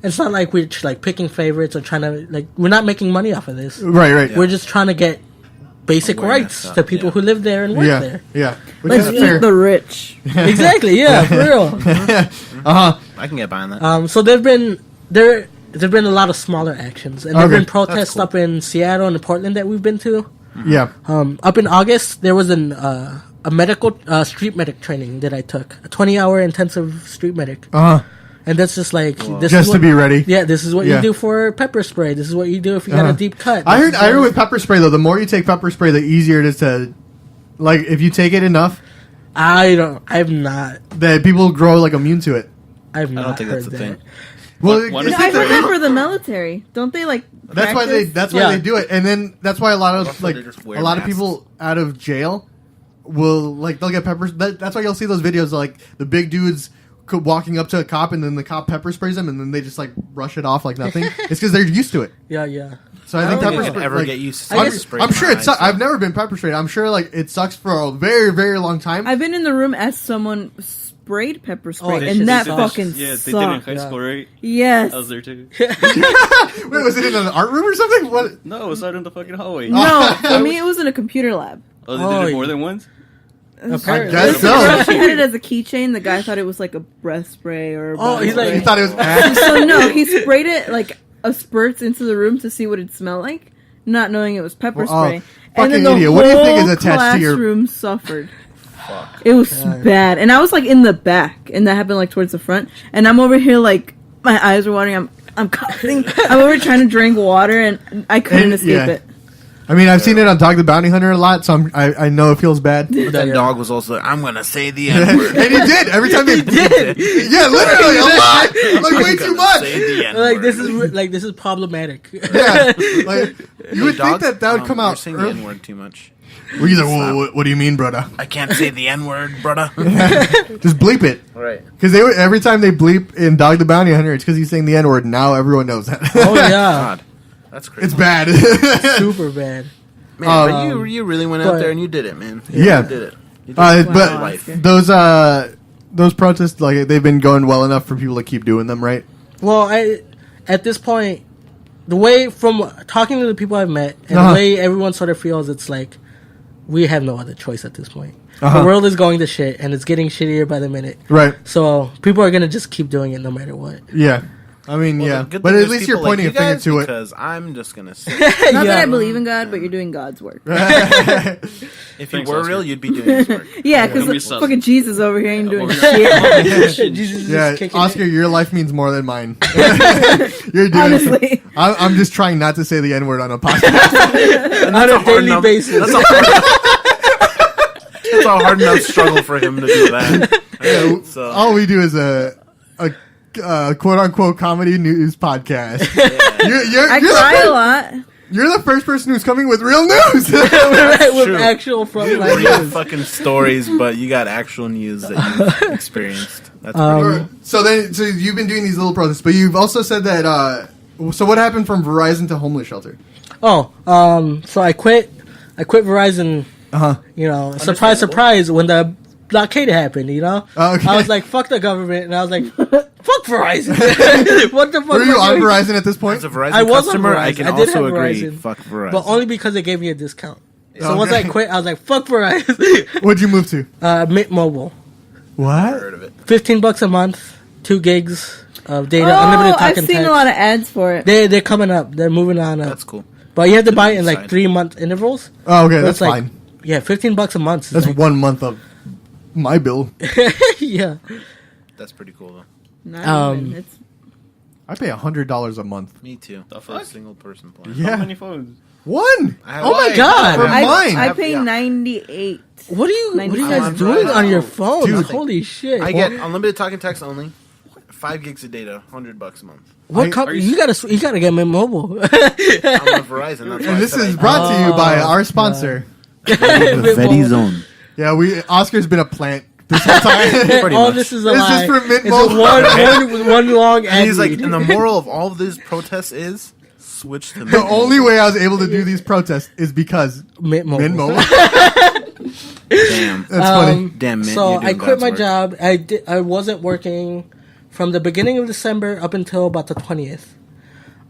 It's not like we're like picking favorites or trying to like. We're not making money off of this. Right. We're just trying to get basic Awareness rights up, to people yeah. who live there and work Yeah. there. Yeah. Which Let's is eat fair. the rich. Exactly. Yeah, for real. I can get behind that. So there've been a lot of smaller actions, and there've Okay, been protests up in Seattle and Portland that we've been to. Yeah. Up in August, there was a medical street medic training that I took, a 20-hour intensive street medic, and that's just like this Just is to what, be ready. Yeah, this is what Yeah. you do for pepper spray. This is what you do if you got a deep cut. I heard with pepper spray though, the more you take pepper spray, the easier it is to, like, if you take it enough, I've not that people grow like immune to it. I've not I don't think heard that's a that. thing. Well, One No, is I heard Right. that for the military. Don't they like? that's why practice? that's why Yeah. they do it, and then that's why a lot of Also, like they just wear a lot of masks. people out of jail will like they'll get pepper. That's why you'll see those videos of, like the big dudes walking up to a cop and then the cop pepper sprays them and then they just like brush it off like nothing. It's because they're used to it. Yeah. So I think don't pepper think spray. ever like, get used to I pepper guess- spray. I'm sure it in sucks. my eyes, I've never been pepper sprayed. I'm sure like it sucks for a very very long time. I've been in the room as someone sprayed pepper spray, that and shit that sucks. fucking Yeah, they sucked. did it in high school, right? Yes. I was there too. Wait, was it in an art room or something? What? No, it was out in the fucking hallway. No, for me it was in a computer lab. Oh, they Oh, did it more than once? Apparently. guess so. She had it as a keychain. The guy thought it was like a breath spray or. A body he's like- spray. He thought it was ass. So no, he sprayed it like a spurts into the room to see what it smelled like, not knowing it was pepper Well, oh, spray. fucking and then the idiot. whole What do you think is attached to your- classroom suffered. It was bad, and I was like in the back, and that happened like towards the front, and I'm over here like my eyes are watering. I'm coughing. I'm over here trying to drink water, and I couldn't And- escape yeah. it. I mean, I've seen it on Dog the Bounty Hunter a lot, so I know it feels bad. But that dog was also like, I'm gonna say the N word. And he did every time they did. Yeah, literally a lot, like way too much. Say the N Like word. this is problematic. Yeah, like you would Dog, think that would come You're out. saying the N word too much. Well, he's like, what do you mean, brother? I can't say the N word, brother. Just bleep it. Right. Because every time they bleep in Dog the Bounty Hunter, it's because he's saying the N word. Now everyone knows that. Oh yeah, God, that's crazy. It's bad. super bad. Man, but you really went out but- there and you did it, man. Yeah. You did it. You did it. But Life. those protests, like they've been going well enough for people to keep doing them, right? Well, at this point, the way from talking to the people I've met and Uh-huh. the way everyone sort of feels, it's like we have no other choice at this point. Uh-huh. The world is going to shit, and it's getting shittier by the minute. Right. So people are gonna just keep doing it no matter what. Yeah. I mean, Well, yeah, the good but thing at is least you're people like pointing you a finger guys, to it. because I'm just gonna say, Not that I Yeah. believe in God, but you're doing God's work. if you Thanks, were Oscar. real, you'd be doing this work. Yeah, Don't be because sus. fucking Jesus over here ain't doing Over shit. Jesus is Yeah, kicking Oscar, it. your life means more than mine. You're doing. Honestly. I'm just trying not to say the N word on a podcast. on a daily basis. It's a hard enough struggle for him to do that. Yeah, So all we do is a quote unquote comedy news podcast. I You're cry a lot. you're the first person who's coming with real news. with true. actual frontline we got news. fucking stories, but you got actual news that you've experienced. That's pretty cool. So you've been doing these little protests, but you've also said that. So what happened from Verizon to homeless shelter? Oh, so I quit Verizon. You know, surprise, surprise, when the blockade happened. You know, Okay. I was like, "Fuck the government," and I was like, "Fuck Verizon." What the fuck? Were you am I on doing? Verizon at this point? As a Verizon I was on customer, I Verizon. can I did also have agree. Verizon. Fuck Verizon. But only because they gave me a discount. So Okay. once I quit, I was like, "Fuck Verizon." What'd you move to? Mint Mobile, I've What? heard of it. $15 a month, 2 gigs of data, Oh, unlimited talk I've and seen text. a lot of ads for it. They're coming up. They're moving on up. That's cool. But you have to buy it in like Side. 3-month intervals. Oh, okay, So that's it's like, fine. Yeah, $15 a month. is That's like, 1 month of my bill. yeah. That's pretty cool though. Not even. It's I pay $100 a month. Me too. The For a fuck? single person plan. Yeah. How many phones? One. I have Oh my like- God. For mine. I pay Yeah. 98. What are you guys 95. doing on your phone? Dude. Holy shit! I get unlimited talk and text only. 5 gigs of data, $100 a month. what Are you gotta get Mint Mobile. I'm on Verizon. That's why And I this said is I- brought to you by our sponsor. Zone. Yeah, Oscar's been a plant this whole time. Pretty All much. this is a It's lie. just for Mint It's a Mobile. one long ad And he's like, read. and the moral of all of these protests is switch to The only way I was able to do these protests is because Mint Mobile. Mint Mobile. Damn. That's funny. Damn, man. So you're doing I quit God's my work. job. I wasn't working from the beginning of December up until about the 20th.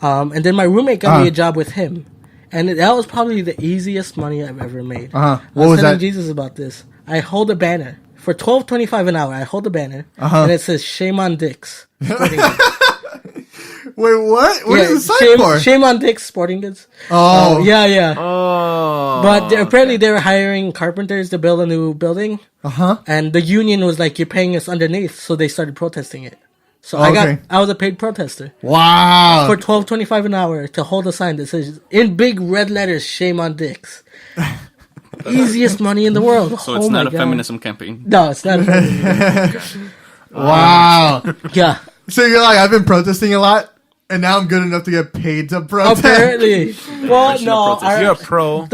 And then my roommate got me a job with him. And that was probably the easiest money I've ever made. Uh-huh. I What was telling that? Jesus about this. I hold a banner for $12.25 an hour. I hold a banner and it says "Shame on Dicks." Sporting goods. Wait, what? What is the sign shame, for? shame on Dicks Sporting Goods. Oh. Yeah. Oh. But apparently they were hiring carpenters to build a new building. Uh-huh. And the union was like, "You're paying us underneath," so they started protesting it. So Okay. I was a paid protester Wow. for $12.25 an hour to hold a sign that says in big red letters, "Shame on Dicks." Easiest money in the world. So it's Oh not my a God. feminism campaign. No, it's not. A feminism. Wow. Yeah, So you're like, I've been protesting a lot, and now I'm good enough to get paid to protest. apparently. Well, no, protest. You're a pro.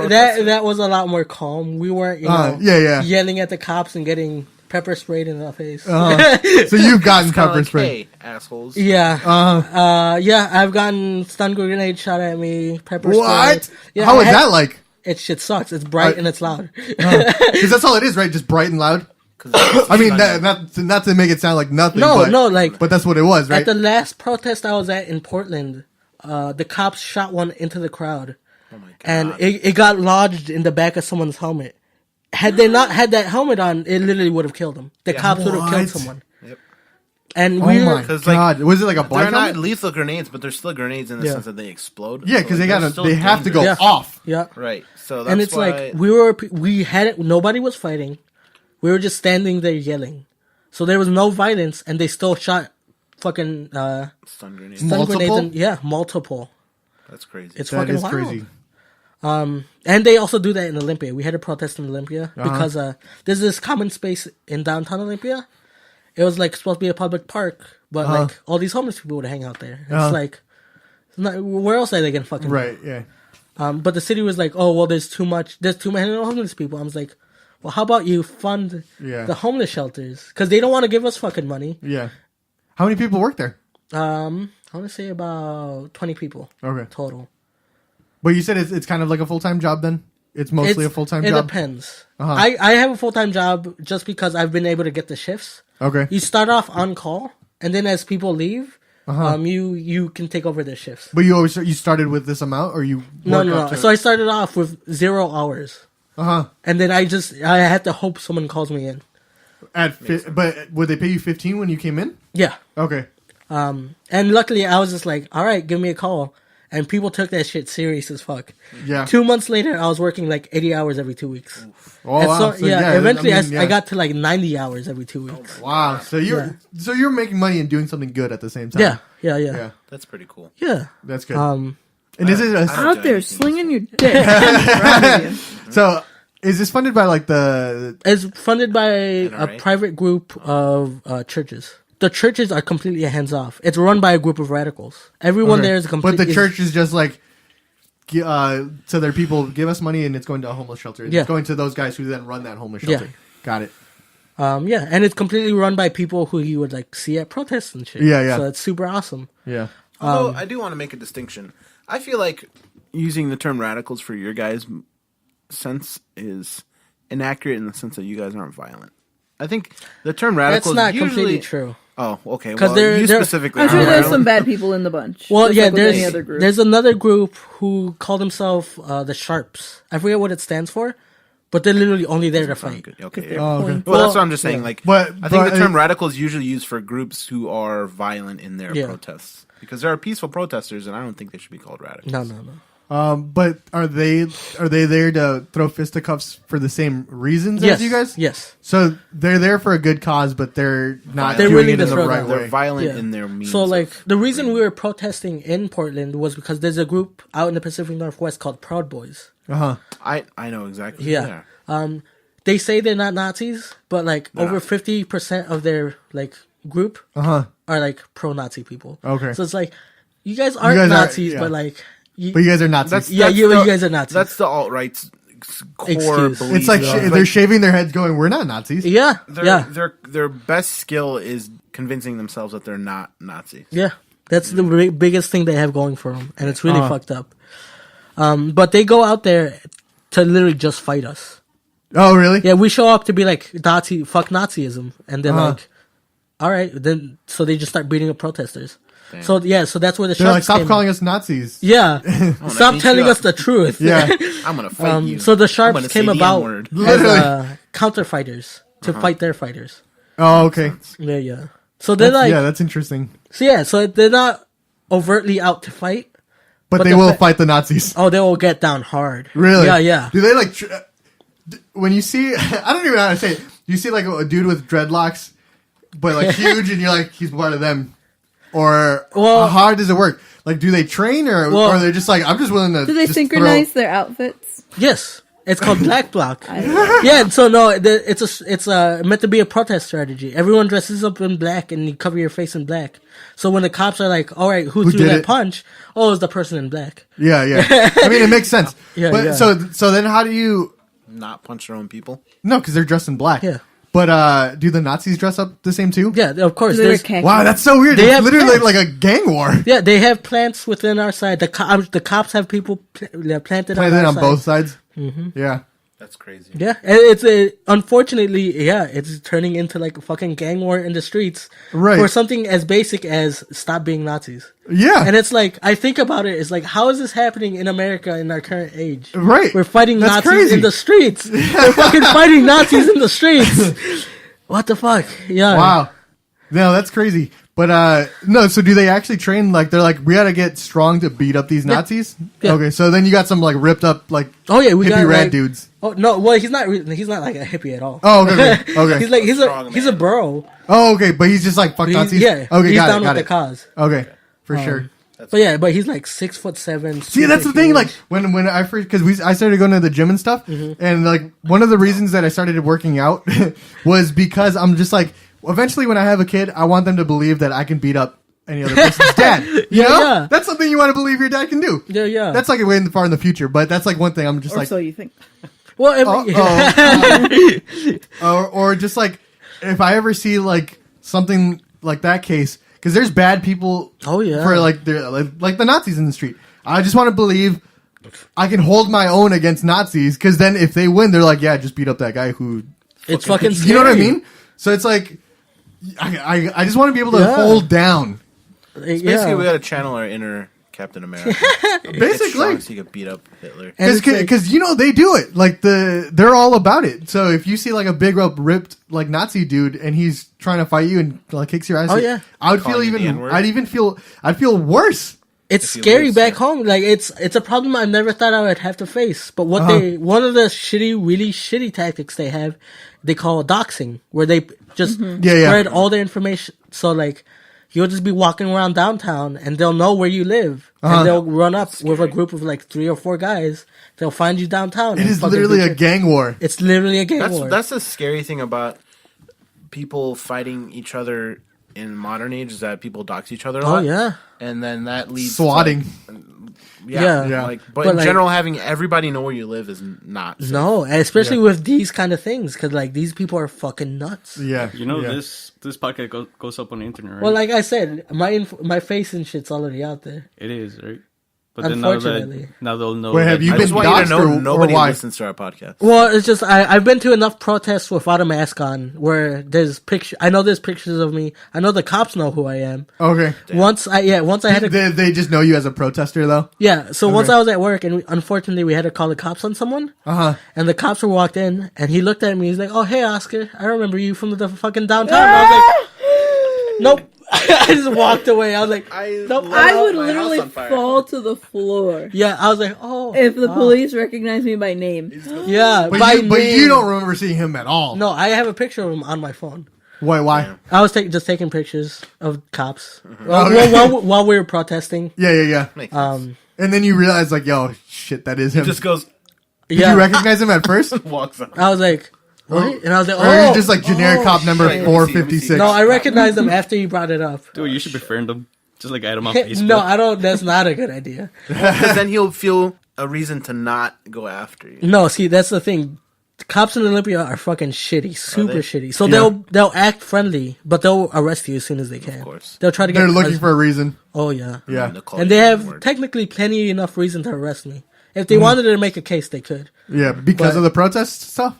that was a lot more calm. We weren't, Yeah. yelling at the cops and getting pepper sprayed in the face. So you've gotten Kinda pepper like, spray. hey, assholes. Yeah. Yeah, I've gotten stun grenade shot at me, pepper What? spray. Yeah, How I is had- that like? It shit sucks. It's bright and it's loud. Because that's all it is, right? Just bright and loud. I mean, not to make it sound like nothing. No, but, but that's what it was, right? At the last protest I was at in Portland, the cops shot one into the crowd. Oh my God. And it got lodged in the back of someone's helmet. Had they not had that helmet on, it literally would have killed them. The cops would have killed What? someone. Yep. And Oh we my were, 'Cause, like, god! Was it like a black They're not helmet? lethal grenades, but they're still grenades in the Yeah. sense that they explode. Yeah, because So, they they're gotta. still They have to go dangerous. Yeah. off. yeah. Right. So that's And it's why like we had it. Nobody was fighting. We were just standing there yelling. So there was no violence, and they still shot fucking stun grenades. stun Multiple? grenades. Yeah, multiple. That's crazy. It's That fucking is wild. crazy. And they also do that in Olympia. We had a protest in Olympia because there's this common space in downtown Olympia. It was like supposed to be a public park, but like all these homeless people would hang out there. It's like, it's not, where else are they gonna fucking? Right. Yeah. But the city was like, oh well, there's too many homeless people. I was like, well, how about you fund Yeah. the homeless shelters because they don't want to give us fucking money. Yeah. How many people work there? I want to say about 20 people Okay. total. But you said it's kind of like a full time job. Then it's mostly a full time It job. depends. Uh-huh. I have a full time job just because I've been able to get the shifts. Okay. You start off on call, and then as people leave, Uh-huh. you can take over their shifts. But you started with this amount, or you No. So I started off with 0 hours, and then I had to hope someone calls me in. but would they pay you 15 when you came in? Yeah, Okay. And luckily, I was just like, all right, give me a call. And people took that shit serious as fuck. Yeah. 2 months later, I was working like 80 hours every 2 weeks. Oh, And wow. so, yeah, eventually yeah. I got to like 90 hours every 2 weeks. Wow. So you're making money and doing something good at the same time. Yeah. Yeah. That's pretty cool. Yeah. That's good. Um, and is it Out there slinging your dick. Proud of you. so? Is this funded by like the? It's funded by a NRA? private group of churches. The churches are completely hands off. It's run by a group of radicals. Everyone Okay. there is complete. But the church is just like. So their people give us money and it's going to a homeless shelter. Yeah. It's going to those guys who then run that homeless Yeah. shelter. Got it. Yeah, and it's completely run by people who you would like see at protests and shit. Yeah. So it's super awesome. Yeah. Although I do want to make a distinction. I feel like using the term radicals for your guys' sense is inaccurate in the sense that you guys aren't violent. I think the term That's radicals not usually completely true. Oh, okay. 'Cause Well, they're- you they're- specifically. I'm sure are there's violent. some bad people in the bunch. Well, just yeah, like with any other group. there's another group who call themselves the Sharps. I forget what it stands for, but they're literally only there to fight. Good. Okay. they're Oh, okay. point- Well, that's what I'm just saying. Like, But- I think but- the term radical is usually used for groups who are violent in their Yeah. protests because there are peaceful protesters, and I don't think they should be called radicals. No. But are they there to throw fisticuffs for the same reasons Yes, as you guys? yes. So they're there for a good cause, but they're not They're doing willing it to in the throw right down. They're way. violent Yeah. in their means. So, like, of- the reason we were protesting in Portland was because there's a group out in the Pacific Northwest called Proud Boys. Uh-huh. I know exactly. Yeah. They say they're not Nazis, but like They're over not. 50% of their like group Uh-huh. are like pro-Nazi people. Okay. So it's like you guys aren't guys are- Nazis, yeah. but like But you guys are Nazis. That's Yeah, that's you the- guys are Nazis. That's the alt right's core Excuse. belief. it's like though. they're shaving their heads going, we're not Nazis. yeah, Their best skill is convincing themselves that they're not Nazis. yeah. That's the biggest thing they have going for them, and it's really Uh-huh. fucked up. But they go out there to literally just fight us. Oh, really? Yeah, we show up to be like fuck Nazism, and then Uh-huh. like, all right, then so they just start beating up protesters. So so that's where the They're like, Sharps stop came. calling us Nazis. Yeah, stop beat telling you us up. the truth. Yeah. I'm gonna fight you. So the I'm Sharps gonna came say the about N-word. as Literally. counter fighters to fight their fighters. Oh, okay. Yeah. So they're like, yeah, that's interesting. so they're not overtly out to fight. But they the will fa- fight the Nazis. Oh, they will get down hard. Really? Yeah. Do they like when you see? I don't even know how to say it. You see like a dude with dreadlocks, but like huge, and you're like, he's part of them. Or Well- how hard does it work? Like, do they train, or they're just like, I'm just willing to? Do they just synchronize their outfits? Yes. It's called Black Bloc. Yeah, so no, it's meant to be a protest strategy. Everyone dresses up in black and you cover your face in black. So when the cops are like, "All right, who threw did that it?" punch?" Oh, it's the person in black. Yeah. I mean, it makes sense. Yeah, but yeah. so then how do you? Not punch their own people. No, because they're dressed in black. Yeah. But do the Nazis dress up the same too? Yeah, of course. Do they wear There's, khaki? Wow, that's so weird. They It's have literally plants. like a gang war. yeah, they have plants within our side. The cops have people planted Planted on our on side. both sides. Mm-hmm. Yeah. That's crazy. Yeah, and it's unfortunately, it's turning into like a fucking gang war in the streets Right. for something as basic as stop being Nazis. Yeah. And it's like I think about it, it's like how is this happening in America in our current age? Right. We're fighting That's Nazis crazy. in the streets. We're fucking fighting Nazis in the streets. What the fuck? Yeah. Wow. No, that's crazy. But no, so do they actually train like they're like we gotta get strong to beat up these Nazis? Yeah. Okay, so then you got some like ripped up like Oh yeah, we hippie got rad like, dudes. Oh no, well he's not like a hippie at all. Oh, okay. Okay. He's like he's Strong a man. bro. Oh, okay, but he's just like fuck He's, Nazis. yeah, Okay, he's got down it, got with it. the cause. Okay, for sure. But he's like 6'7". See, that's the thing. Like when I first because I started going to the gym and stuff, and like one of the reasons that I started working out was because I'm just like eventually when I have a kid, I want them to believe that I can beat up any other person's dad. You know, yeah. that's something you want to believe your dad can do. Yeah. That's like way far in the future, but that's like one thing I'm just Or like, so you think. Well, or just like if I ever see like something like that case, because there's bad people. Oh, yeah. For like the Nazis in the street. I just want to believe I can hold my own against Nazis, because then if they win, they're like, yeah, just beat up that guy who. it's fucking scary. You know what I mean? So it's like, I just want to be able to Yeah. hold down. Basically, we gotta channel our inner Captain America. Basically. So you could beat up Hitler. And it's like- Because they do it. Like they're all about it. So if you see like a big up ripped like Nazi dude and he's trying to fight you and like kicks your ass, Oh, yeah. I would feel Calling you the even. N-word? I'd feel worse. It's If you scary lose, back yeah. home. Like it's a problem I never thought I would have to face. But what one of the really shitty tactics they have, they call doxing, where they just spread all their information. So like, you'll just be walking around downtown and they'll know where you live, and they'll run up with a group of like 3 or 4 guys. They'll find you downtown. It and is fucking literally beat a your- gang war. It's literally a gang war. That's the scary thing about people fighting each other in modern age is that people dox each other a Oh lot. yeah. And then that leads Swatting. to like, Yeah. Yeah. But But in like- general, having everybody know where you live is not safe. No, and especially with these kind of things, because like these people are fucking nuts. Yeah. You know, yeah. this podcast goes up on the internet, right? Well, like I said, my face and shit's already out there. it is, right? But then now Unfortunately. now they'll know. Wait, have that- you I been just want you to doxed know or nobody why? listens to our podcast. Well, it's just I've been to enough protests without a mask on where there's picture. I know there's pictures of me. I know the cops know who I am. Okay. Once I had to They just know you as a protester though. So once Okay. I was at work and unfortunately we had to call the cops on someone. And the cops were walked in and he looked at me. He's like, "Oh hey Oscar, I remember you from the fucking downtown." I was like, "Nope." I just walked away. I was like, "Nope." I would literally fall to the floor Yeah, I was like, "Oh." if the police recognize me by name. Yeah, But by you, but name. you don't remember seeing him at all. No, I have a picture of him on my phone. Why? I was just taking pictures of cops Okay. while we were protesting. Yeah. Makes sense. And then you realize like, yo, shit, that is him. Just goes, Did you recognize him at first? walks up. I was like, what? And I was like, Or oh, you just like generic cop number shit. 456? no, I recognized him after you brought it up. Dude, you should befriend them. Just like add them on Facebook. No, I don't. That's not a good idea. Because then he'll feel a reason to not go after you. No, see, that's the thing. The cops in Olympia are fucking shitty, super they? shitty. So Yeah. they'll act friendly, but they'll arrest you as soon as they can. Of course. They'll try to get. They're looking for a reason. Oh yeah. Yeah. They'll call And you they the have N-word. technically plenty enough reason to arrest me. If they wanted to make a case, they could. Yeah, because But- of the protest stuff?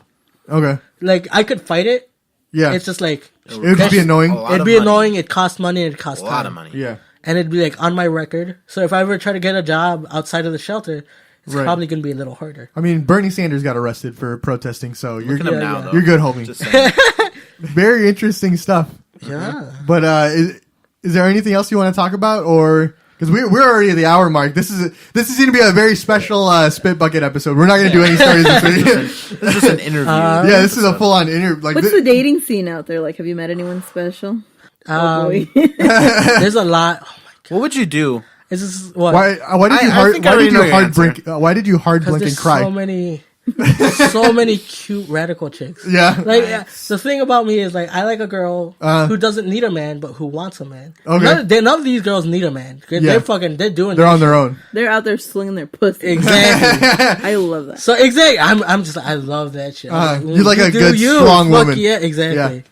Okay. Like I could fight it. Yeah. It's just like it would just be annoying. a lot it'd of be money. annoying. It costs money. And it costs a time. lot of money. Yeah. And it'd be like on my record. So if I ever try to get a job outside of the shelter, it's Right. probably going to be a little harder. I mean, Bernie Sanders got arrested for protesting, so you're Look at him Yeah, now, yeah. though. you're good, homie. Just saying. Very interesting stuff. Yeah. But is there anything else you want to talk about, or because we're already at the hour mark? This is going to be a very special Spit Bucket episode. We're not going to do any stories this week. This is just an interview. Yeah, this is a full on interview. Like, What's the dating scene out there like? Have you met anyone special? Oh boy. There's a lot. Oh my god. What would you do? This is what? why did you I think I already know your hard answer. blink? Why did you hard Because blink and there's cry? so many cute radical chicks. Yeah. Like the thing about me is like I like a girl who doesn't need a man but who wants a man. Okay. None of these girls need a man. They're Yeah. they're doing. They're that on their own. They're out there slinging their pussy. Exactly. I love that. So exactly, I'm just I love that shit. I'm You like a do good, you. strong Fuck woman. Yeah, exactly.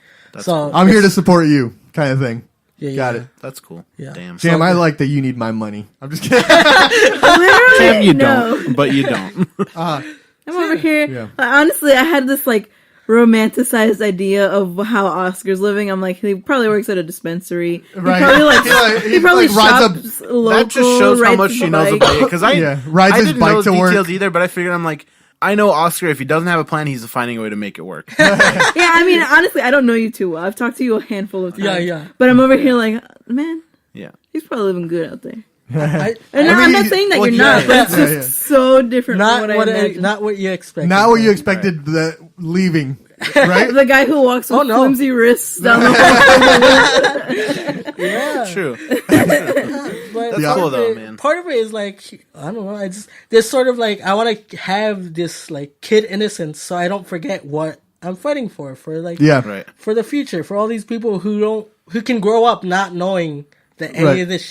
So I'm here to support you, kind of thing. yeah, Got yeah. it. That's cool. Yeah. Damn. Jam, I like that you need my money. I'm just kidding. Literally, Damn, you no. don't. But you don't. I'm over here. Yeah. Honestly, I had this like romanticized idea of how Oscar's living. I'm like, he probably works at a dispensary. Right. He probably He he probably like, rides shops local. That just shows how rides much his she knows bike. about it. Because I rides I his didn't bike know to the work. details either, but I figured I'm like, I know Oscar. If he doesn't have a plan, he's finding a way to make it work. Yeah, I mean, honestly, I don't know you too well. I've talked to you a handful of times. Yeah, yeah. But I'm over here like, man, Yeah. he's probably living good out there. I- And I I'm mean, not saying that well, you're yeah, not, but it's yeah, just so different not from what what I imagined. not what you expected. Not what you expected. The leaving, right? The guy who walks with no. flimsy wrists down the hall. Yeah. True. But That's Yeah. cool though, man. part of it is like I don't know. It's there's sort of like I want to have this like kid innocence, so I don't forget what I'm fighting for like Yeah. Right. for the future, for all these people who can grow up not knowing that any Right. of this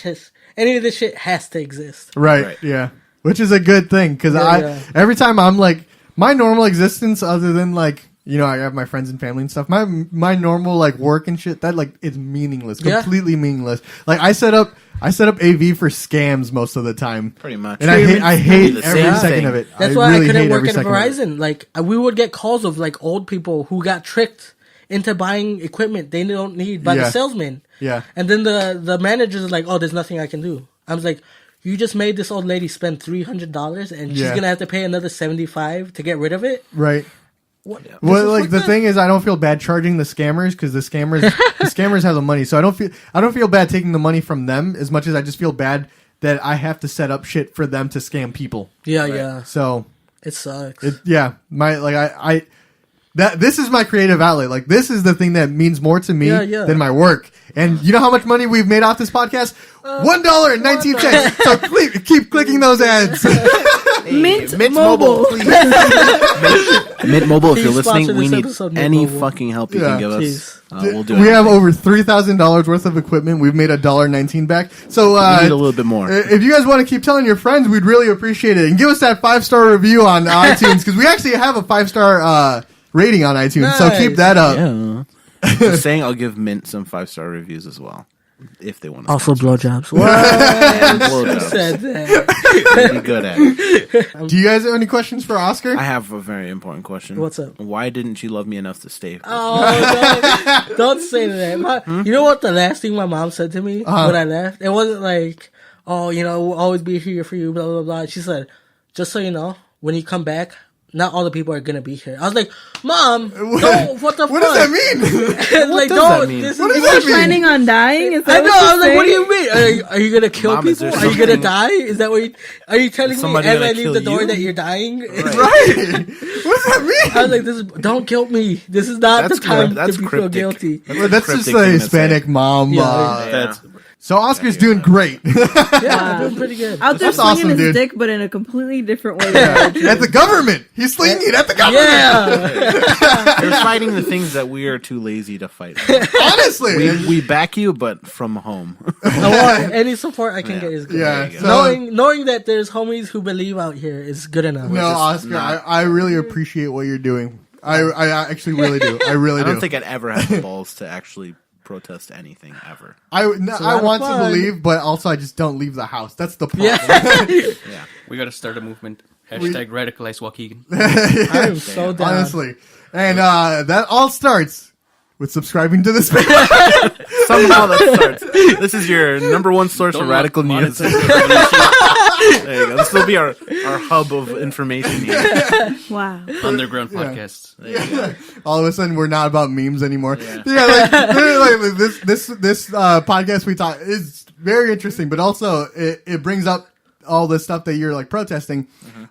shit has to exist. Right. Right. Yeah. Which is a good thing because Yeah. every time I'm like my normal existence, other than like I have my friends and family and stuff. My normal like work and shit that like it's meaningless, Yeah. completely meaningless. Like I set up AV for scams most of the time, Pretty much. and I hate The every same second thing. of it. That's why really I couldn't hate work every at second of it. Verizon. Like we would get calls of like old people who got tricked into buying equipment they don't need by Yeah. the salesman. Yeah. And then the manager is like, "Oh, there's nothing I can do." I was like, you just made this old lady spend $300 and she's Yeah. gonna have to pay another $75 to get rid of it. Right. What? Well, like the thing is, I don't feel bad charging the scammers because the scammers have the money, so I don't feel bad taking the money from them as much as I just feel bad that I have to set up shit for them to scam people. Yeah, yeah. So It sucks. This is my creative outlet. Like this is the thing that means more to me than my work. And you know how much money we've made off this podcast? $1.19. So keep clicking those ads. Mint Mint Mobile. Mobile, please. Mint Mobile, if Please you're listening, sponsor we this need episode, Mint any Mobile. fucking help you Yeah. can give us. Please. We'll do We have anything. over $3,000 worth of equipment. We've made $1.19 back. So We need a little bit more. if you guys want to keep telling your friends, we'd really appreciate it. And give us that 5-star review on iTunes because we actually have a 5-star rating on iTunes. So keep that up. Yeah. Just saying, I'll give Mint some 5-star reviews as well. If they want to. Also blowjobs. Blowjobs. Said that. Be good at it. Do you guys have any questions for Oscar? I have a very important question. What's up? Why didn't you love me enough to stay? Oh, don't say that. You know what the last thing my mom said to me when I left? It wasn't like, oh, you know, we'll always be here for you, blah, blah, blah. She said, just so you know, when you come back, not all the people are going to be here. I was like, Mom, don't, what the What fuck? does that mean? Like, does don't. that mean? This What is does that Is she planning on dying? Is I that know. what I you're was like, what do saying? you mean? Are you gonna kill Mom, is people? there Are you gonna something- die? Is that what? Are you telling me somebody as gonna I leave kill the door you? that you're dying? Right. What does that mean? I was like, don't guilt me. This is not That's the time that's to feel cryptic. guilty. Well, that's just cryptic a thing to Hispanic say. mom. Yeah. That's So Oscar's doing great. Yeah, I'm doing pretty good. Out there That's swinging awesome, his dude. dick, but in a completely different way. At the government. He's slinging it at the government. Yeah, You're fighting the things that we are too lazy to fight. Honestly. We back you, but from home. I want any support I can get is good. Yeah. you So, Knowing that there's homies who believe out here is good enough. no, Oscar, I really appreciate what you're doing. I actually really do. I really I do. don't think I'd ever have the balls to actually protest anything ever. I lot want of to fun. believe, but also I just don't leave the house. That's the problem. Yeah, we gotta start a movement. Hashtag radicalize Waukegan. I am so down. Honestly. And that all starts with subscribing to this page. Somehow that starts. This is your number one source for radical news. There you go. This will be our hub of information here. Wow. Underground podcasts. All of a sudden, we're not about memes anymore. Yeah. Like this podcast we talk is very interesting, but also it brings up all the stuff that you're like protesting.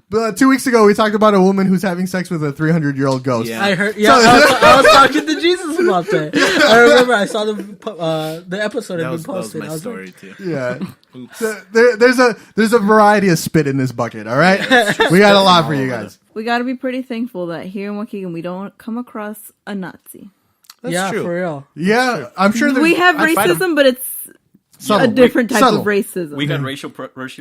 But 2 weeks ago, we talked about a woman who's having sex with a 300-year-old ghost. Yeah. I heard. Yeah, I was talking to Jesus about that. I remember I saw the episode That had was been posted. my I was story like, too. Yeah. So there's a variety of spit in this bucket. All right, we got a lot for you guys. We got to be pretty thankful that here in Waukegan we don't come across a Nazi. That's yeah, true. for real. Yeah, I'm sure there's We have I'd fight 'em. racism, but it's subtle. a different type Subtle. of racism. We got racial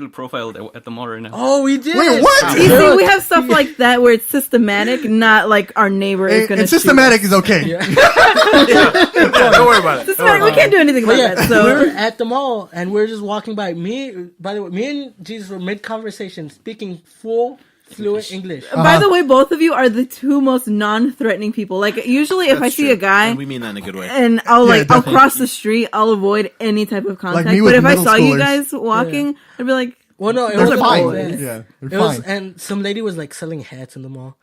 profiled at the mall right now. Oh, we did. Wait, what? You see, we have stuff like that where it's systematic, not like our neighbor is going to And systematic is okay. Yeah, don't worry about it. Systematic, we can't do anything But about yeah, that. we were So at the mall and we are just walking by. By the way, me and Jesus were mid conversation, speaking full fluent English. by the way, both of you are the two most non-threatening people. Like usually, if I That's see true. a guy And we mean that in a good way. and I'll Yeah, I'll definitely. cross the street, I'll avoid any type of contact. me But with if I middle saw you schoolers. guys walking, I'd be like, Well, no, it They're wasn't fine. like that. Yeah, they're It was, fine. and some lady was like selling hats in the mall.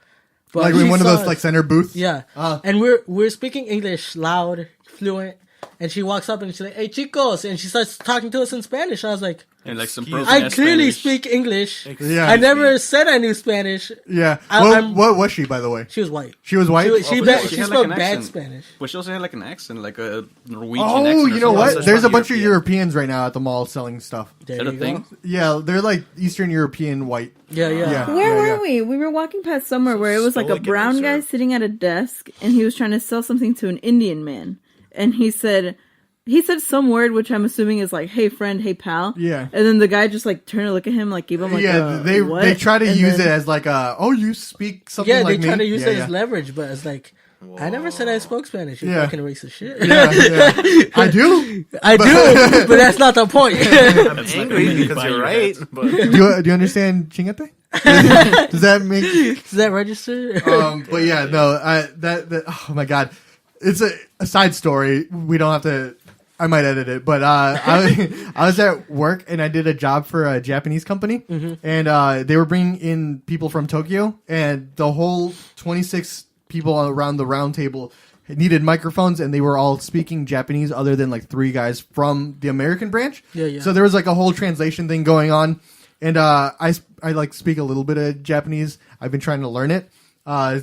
But Like she in one of saw those us. like center booths. Yeah, and we're speaking English loud, fluent, and she walks up and she's like, "Hey, chicos," and she starts talking to us in Spanish. I was like, And like some Excuse broken I ass clearly Spanish. speak English. Yeah. I never said I knew Spanish. Yeah. I'm- What was she, by the way? She was white. She was white. She but she had, spoke like, an bad accent. Spanish. But she also had like an accent, like a Norwegian Oh, accent. or you know something. what? Such There's a one bunch of European. Europeans right now at the mall selling stuff. There Is that a you thing? go. Yeah, they're like Eastern European white. Yeah, yeah. Yeah. where yeah. were we? We were walking past somewhere where it was like a stoic and brown guy reserved. sitting at a desk, and he was trying to sell something to an Indian man, and he said some word which I'm assuming is like, "Hey friend, hey pal." Yeah. And then the guy just like turned to look at him, like gave him like, Yeah, what? they try to And use then- it as like a, oh, you speak something Yeah, like they try me. to use Yeah, it yeah. as leverage, but it's like, I never said I spoke Spanish. You Yeah. fucking racist shit. Yeah, yeah. I do. I do, but that's not the point. I'm angry because you're right. But Do you understand chingate? Does that make? Does that register? But yeah, no. That oh my god, it's a side story. We don't have to I might edit it, but I was at work and I did a job for a Japanese company, and they were bringing in people from Tokyo, and the whole 26 people around the round table needed microphones, and they were all speaking Japanese, other than like 3 guys from the American branch. Yeah. So there was like a whole translation thing going on, and I like speak a little bit of Japanese. I've been trying to learn it.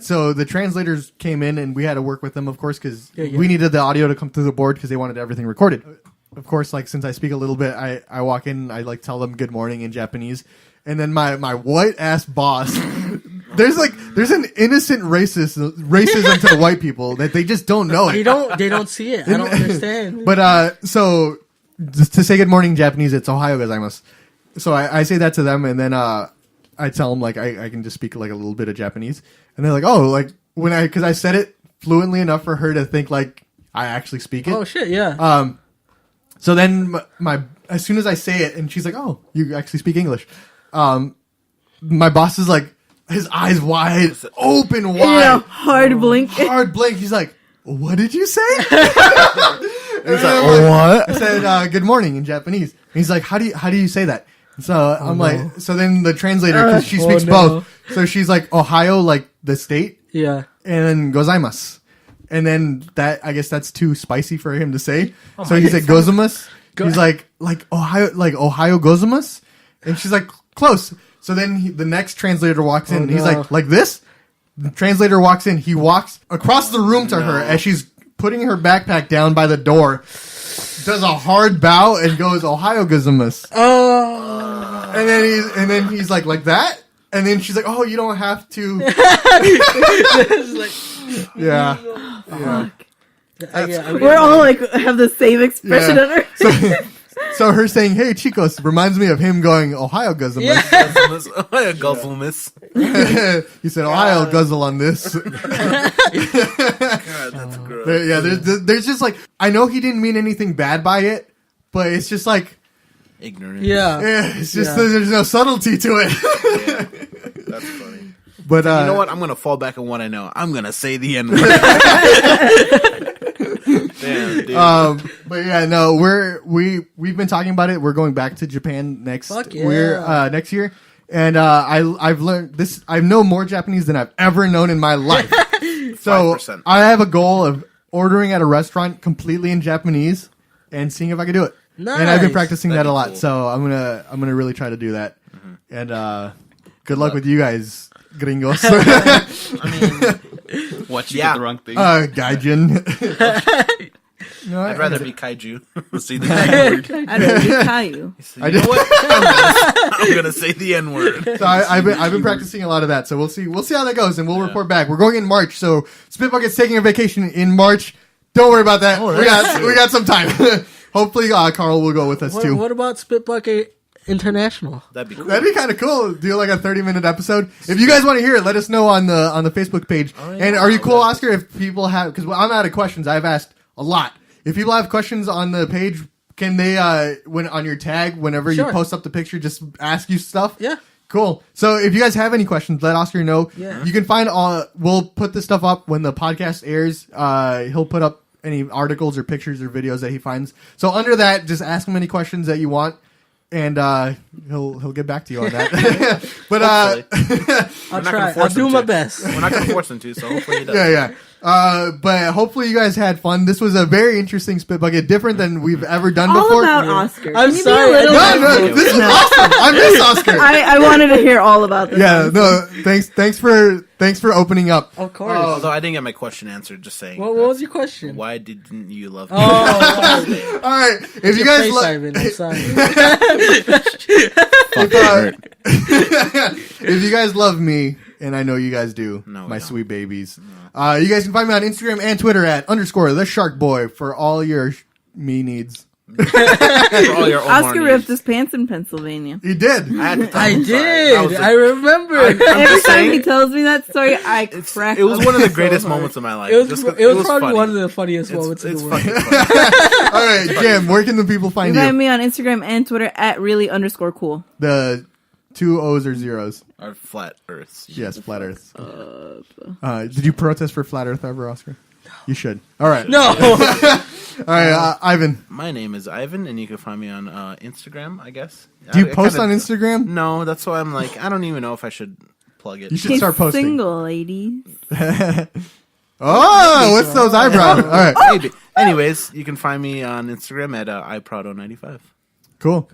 So the translators came in and we had to work with them, of course, because we needed the audio to come through the board because they wanted everything recorded. Of course, like since I speak a little bit, I walk in, I like tell them good morning in Japanese, and then my white ass boss, there's an innocent racism to white people that they just don't know it. They don't see it. I don't understand. But so just to say good morning in Japanese, it's Ohayo gozaimasu. So I say that to them, and then I tell them like I can just speak like a little bit of Japanese, and they're like, oh, like because I said it fluently enough for her to think like I actually speak it. Oh shit, yeah. So then my as soon as I say it, and she's like, oh, you actually speak English. My boss is like, his eyes wide open, wide, Yeah, hard blink. hard blink. He's like, what did you say? It's like, what? I said good morning in Japanese. And he's like, how do you say that? So I'm like, so then the translator, because she speaks both, so she's like Ohio, like the state, Yeah. and then gozaimasu, and then that, I guess that's too spicy for him to say. So he said gozaimasu. He's like Ohio gozaimasu, and she's like close. So then the next translator walks in. And he's like this. The translator walks in. He walks across the room to her as she's putting her backpack down by the door. Does a hard bow and goes Ohio gozaimasu. Oh. And then he's like that. And then she's like, oh, you don't have to. Yeah. We're all like have the same expression on our. So her saying, hey, chicos, reminds me of him going, Ohio gozaimasu. Ohio guzzlemas. He said, Ohio guzzle on this. God, that's gross. There's just like, I know he didn't mean anything bad by it, but it's just like, Ignorant. yeah, it's just there's no subtlety to it. That's funny. But You know what? I'm gonna fall back on what I know. I'm gonna say the N word. Damn, dude. But yeah, no, we've been talking about it. We're going back to Japan next next year, and I've learned this. I know more Japanese than I've ever known in my life. So 5%. I have a goal of ordering at a restaurant completely in Japanese and seeing if I can do it. Nice. And I've been practicing that That'd a be lot. cool. So I'm gonna really try to do that. And good luck with you guys, gringos. Watch you Yeah. get the wrong thing. Gaijin. No, I'd rather be kaiju. See the N word. I don't know, Caillou. You know what? I'm gonna say the N word. So I've been practicing a lot of that. So we'll see how that goes, and we'll report back. We're going in March, so Spit Bucket's taking a vacation in March. Don't worry about that. We got some time. Hopefully, Carl will go with us too. What about Spit Bucket International? That'd be cool. That'd be kind of cool. Do like a 30-minute episode. If you guys want to hear it, let us know on the Facebook page. And are you cool, Oscar? If people have, because I'm out of questions, I've asked a lot. If people have questions on the page, can they when on your tag, whenever you post up the picture, just ask you stuff? Yeah. Cool. So if you guys have any questions, let Oscar know. Yeah. You can find we'll put this stuff up when the podcast airs. He'll put up any articles or pictures or videos that he finds. So under that, just ask him any questions that you want, and he'll get back to you on that. But I'll not try. gonna force I'll do him my to. best. We're not gonna force him to, so hopefully he does. yeah. But hopefully you guys had fun. This was a very interesting Spit Bucket, different than we've ever done All before. about Oscar. I'm Can you sorry, Be a little I No, this is awesome. I miss Oscar. I wanted to hear all about this. Yeah, no, thanks for opening up. Of course. Although I didn't get my question answered, just saying. what was your question? Why didn't you love me? Oh, All right, if you guys Simon, I'm sorry. if you guys love me, and I know you guys do, No, we my don't. sweet babies, you guys can find me on Instagram and Twitter at _thesharkboy for all your me needs. For all your Omar Oscar needs. ripped his pants in Pennsylvania. He did. I had to tell I him, sorry. That was did. a- I remember. I'm Every just time saying, he tells me that story, I crack. it was up one of the so greatest hard. moments of my life. It was, Just 'cause it was probably funny. one of the funniest moments in It's the world. fucking funny. All right, Jam, where can the people You find can find you? me on Instagram and Twitter at really_cool. The 2 O's or zeros. Our flat Earths. Yes, flat Earth. Did you protest for flat Earth ever, Oscar? You should. All right. No. All right, Ivan. My name is Ivan, and you can find me on Instagram, I guess. Do you I post on kinda- Instagram? No, that's why I'm like, I don't even know if I should plug it. You should He's start posting. single, ladies. Oh, what's those eyebrows? All right, Maybe. Anyways, you can find me on Instagram at iPrado95. cool.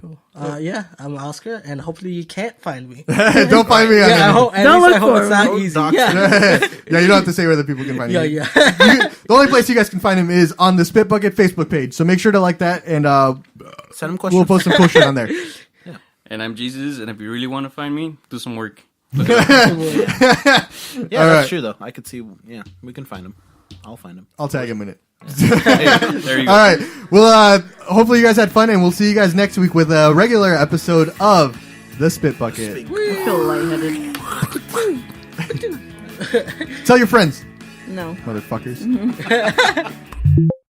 Yeah, I'm Oscar, and hopefully you can't find me. Don't find me on Yeah, I there. hope, at Don't least I look hope for it's him. not Don't easy. dox Yeah, Yeah, you don't have to say where the people can find yeah, you. yeah. The only place you guys can find him is on the Spit Bucket Facebook page. So make sure to like that, and Send them questions. we'll post some cool shit on there. And I'm Jesus, and if you really want to find me, do some work. Yeah, All that's right. true, though. I could see, yeah, we can find them. I'll find them. I'll tag him in it. There you go. All right. Well, hopefully you guys had fun, and we'll see you guys next week with a regular episode of the Spit Bucket. I feel lightheaded. Tell your friends, No. motherfuckers.